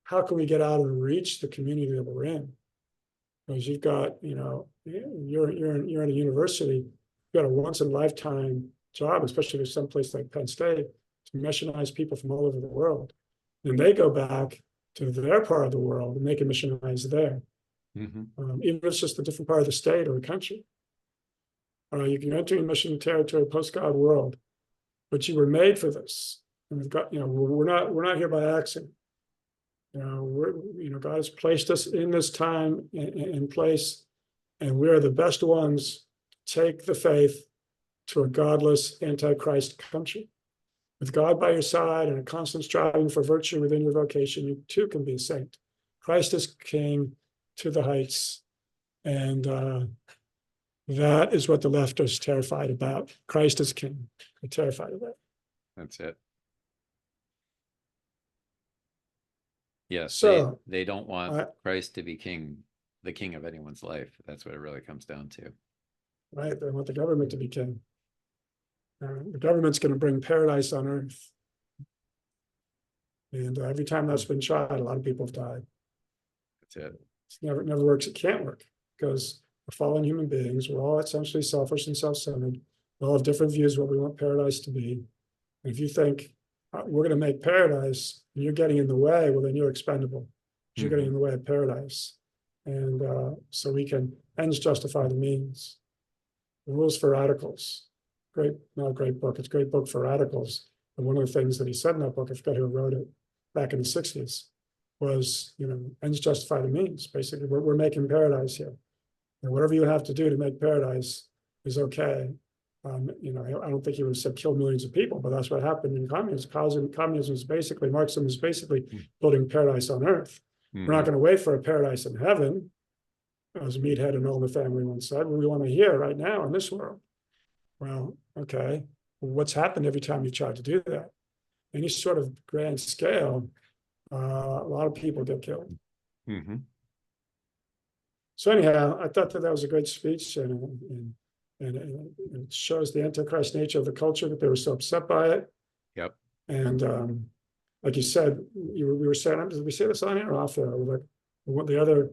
how can we get out and reach the community that we're in? Because you've got, you're at a university, you've got a once in a lifetime job, especially with some place like Penn State, to missionize people from all over the world. And they go back to their part of the world and they can missionize there. Even if it's just a different part of the state or the country. You can enter in mission territory, post-God world, but you were made for this. And we've got, we're not here by accident. God has placed us in this time and place, and we're the best ones to take the faith to a godless, antichrist country. With God by your side and a constant striving for virtue within your vocation, you too can be a saint. Christ is King to the heights, and that is what the left is terrified about. Christ is King. They're terrified of that. That's it. Yes, so they don't want Christ to be king, the king of anyone's life. That's what it really comes down to. Right, they want the government to be king. The government's going to bring paradise on earth. And every time that's been tried, a lot of people have died. That's it. It never works. It can't work because we're fallen human beings. We're all essentially selfish and self-centered. We all have different views of what we want paradise to be. And if you think we're going to make paradise and you're getting in the way, well, then you're expendable. You're getting in the way of paradise. And so we can ends justify the means. The Rules for Radicals. Not a great book. It's a great book for radicals. And one of the things that he said in that book, I forgot who wrote it, back in the 60s, was, ends justify the means. Basically, we're making paradise here. And whatever you have to do to make paradise is okay. I don't think he would have said kill millions of people, but that's what happened in communism. Communism is basically, Marxism is basically building paradise on earth. We're not going to wait for a paradise in heaven, as Meathead and all the family once said. We want to hear right now in this world. Well, okay. Well, what's happened every time you try to do that? Any sort of grand scale, a lot of people get killed. So anyhow, I thought that was a great speech, and and it shows the Antichrist nature of the culture, that they were so upset by it. Yep. And like you said, we were saying, did we say this on air or off there? Like what the other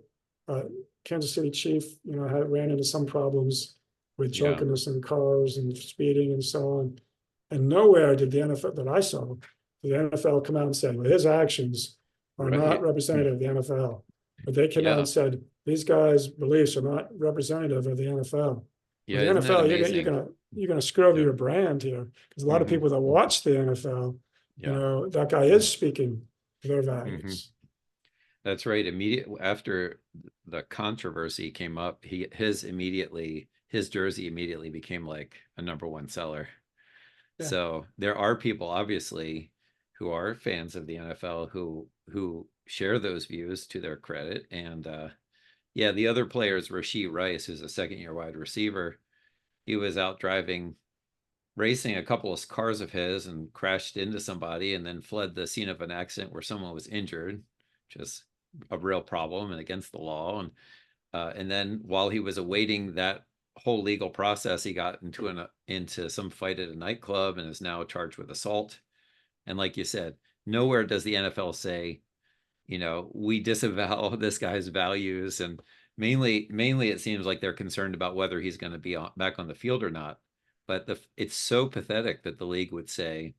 Kansas City chief, ran into some problems with drunkenness in cars and speeding and so on. And nowhere did the NFL that I saw, the NFL come out and say, well, his actions are not representative of the NFL. But they came out and said, these guys' beliefs are not representative of the NFL. Yeah, the isn't that NFL, amazing? you're gonna screw over your brand here, because a lot of people that watch the NFL, that guy is speaking their values. That's right. Immediately after the controversy came up, his jersey immediately became like a #1 seller. Yeah. So there are people obviously who are fans of the NFL who share those views, to their credit. And yeah, the other player is Rashee Rice, who's a second-year wide receiver. He was out racing a couple of cars of his and crashed into somebody and then fled the scene of an accident where someone was injured, which is a real problem and against the law. And then while he was awaiting that whole legal process, he got into some fight at a nightclub and is now charged with assault. And like you said, nowhere does the NFL say, we disavow this guy's values. And mainly it seems like they're concerned about whether he's going to be back on the field or not. But it's so pathetic that the league would say,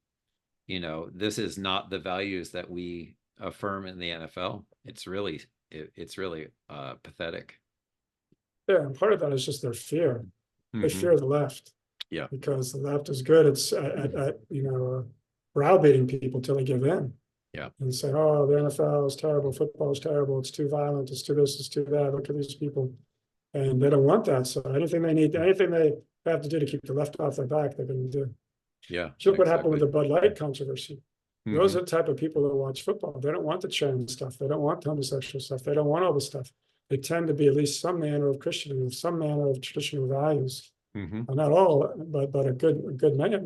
this is not the values that we affirm in the NFL. It's really pathetic. Yeah, and part of that is just their fear. They fear the left. Yeah. Because the left is good at browbeating people till they give in. Yeah. And say, oh, the NFL is terrible, football is terrible, it's too violent, it's too this, it's too that, look at these people. And they don't want that. So anything they have to do to keep the left off their back, they're going to do. Yeah. Look what happened with the Bud Light controversy. Those are the type of people that watch football. They don't want the trans stuff. They don't want the homosexual stuff. They don't want all the stuff. They tend to be at least some manner of Christian, some manner of traditional values. Not all, but a good many.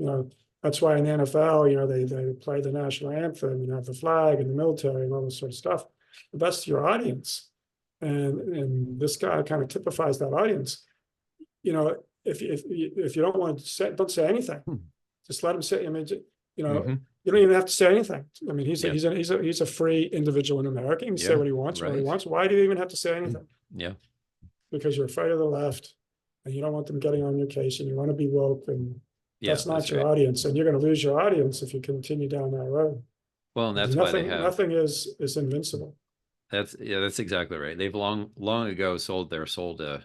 That's why in the NFL, they play the national anthem and have the flag and the military and all this sort of stuff. But that's your audience, and this guy kind of typifies that audience. If you don't want to say, don't say anything. Just let him say. I mean, you don't even have to say anything. I mean, he's a free individual in America. He can say what he wants, when he wants. Why do you even have to say anything? Yeah, because you're afraid of the left, and you don't want them getting on your case, and you want to be woke, and that's not your audience, and you're going to lose your audience if you continue down that road. Well, and that's why nothing is invincible. That's exactly right. They've long ago sold their soul to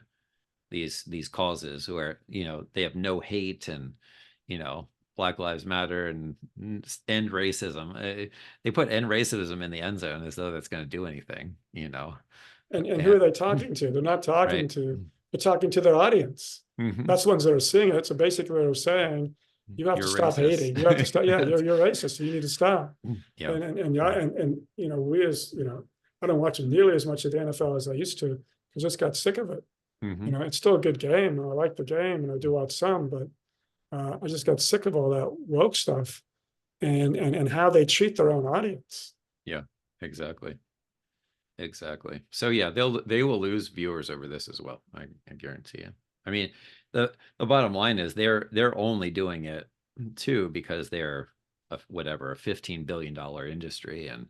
these causes who are, they have no hate and, Black Lives Matter and end racism. They put end racism in the end zone as though that's going to do anything, And who are they talking to? They're not talking to, they're talking to their audience. That's the ones that are seeing it. So basically they're saying, you have to stop hating. You have to stop. Yeah, you're racist. So you need to stop. Yeah. And we as, I don't watch nearly as much of the NFL as I used to. I just got sick of it. It's still a good game. I like the game and I do watch some, but I just got sick of all that woke stuff and how they treat their own audience. Yeah, exactly. So yeah, they will lose viewers over this as well. I guarantee you. I mean, the bottom line is they're only doing it too because they're a $15 billion industry, and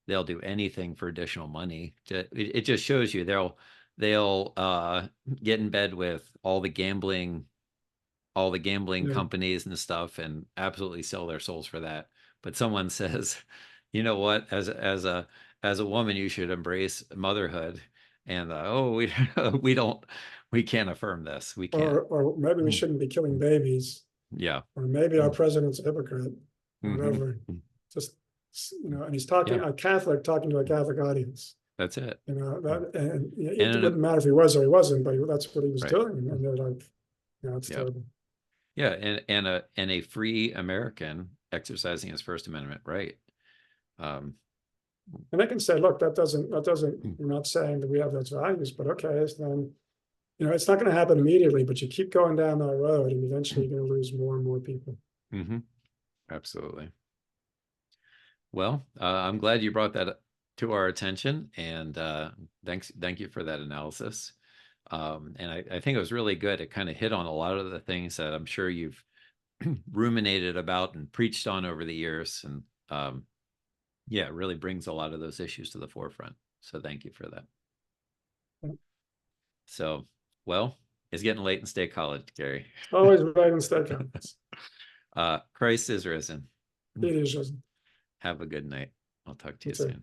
they'll do anything for additional money. It just shows you they'll get in bed with all the gambling companies and stuff and absolutely sell their souls for that. But someone says, you know what, as a woman, you should embrace motherhood. And we can't affirm this. We can't. Or maybe we shouldn't be killing babies. Yeah. Or maybe our president's a hypocrite. Whatever. Just, and he's talking, a Catholic talking to a Catholic audience. That's it. It wouldn't matter if he was or he wasn't, but that's what he was doing. And they're like, it's terrible. Yeah, and a free American exercising his First Amendment right. And they can say, look, that doesn't. We're not saying that we have those values, but okay, so then, it's not going to happen immediately. But you keep going down that road, and eventually you're going to lose more and more people. Absolutely. Well, I'm glad you brought that to our attention, and thank you for that analysis. And I think it was really good. It kind of hit on a lot of the things that I'm sure you've ruminated about and preached on over the years. And yeah, it really brings a lot of those issues to the forefront. So thank you for that. So, well, it's getting late in State College, Gary. Always right in state comments. Christ is risen. It is just. Have a good night. I'll talk to you Okay. soon.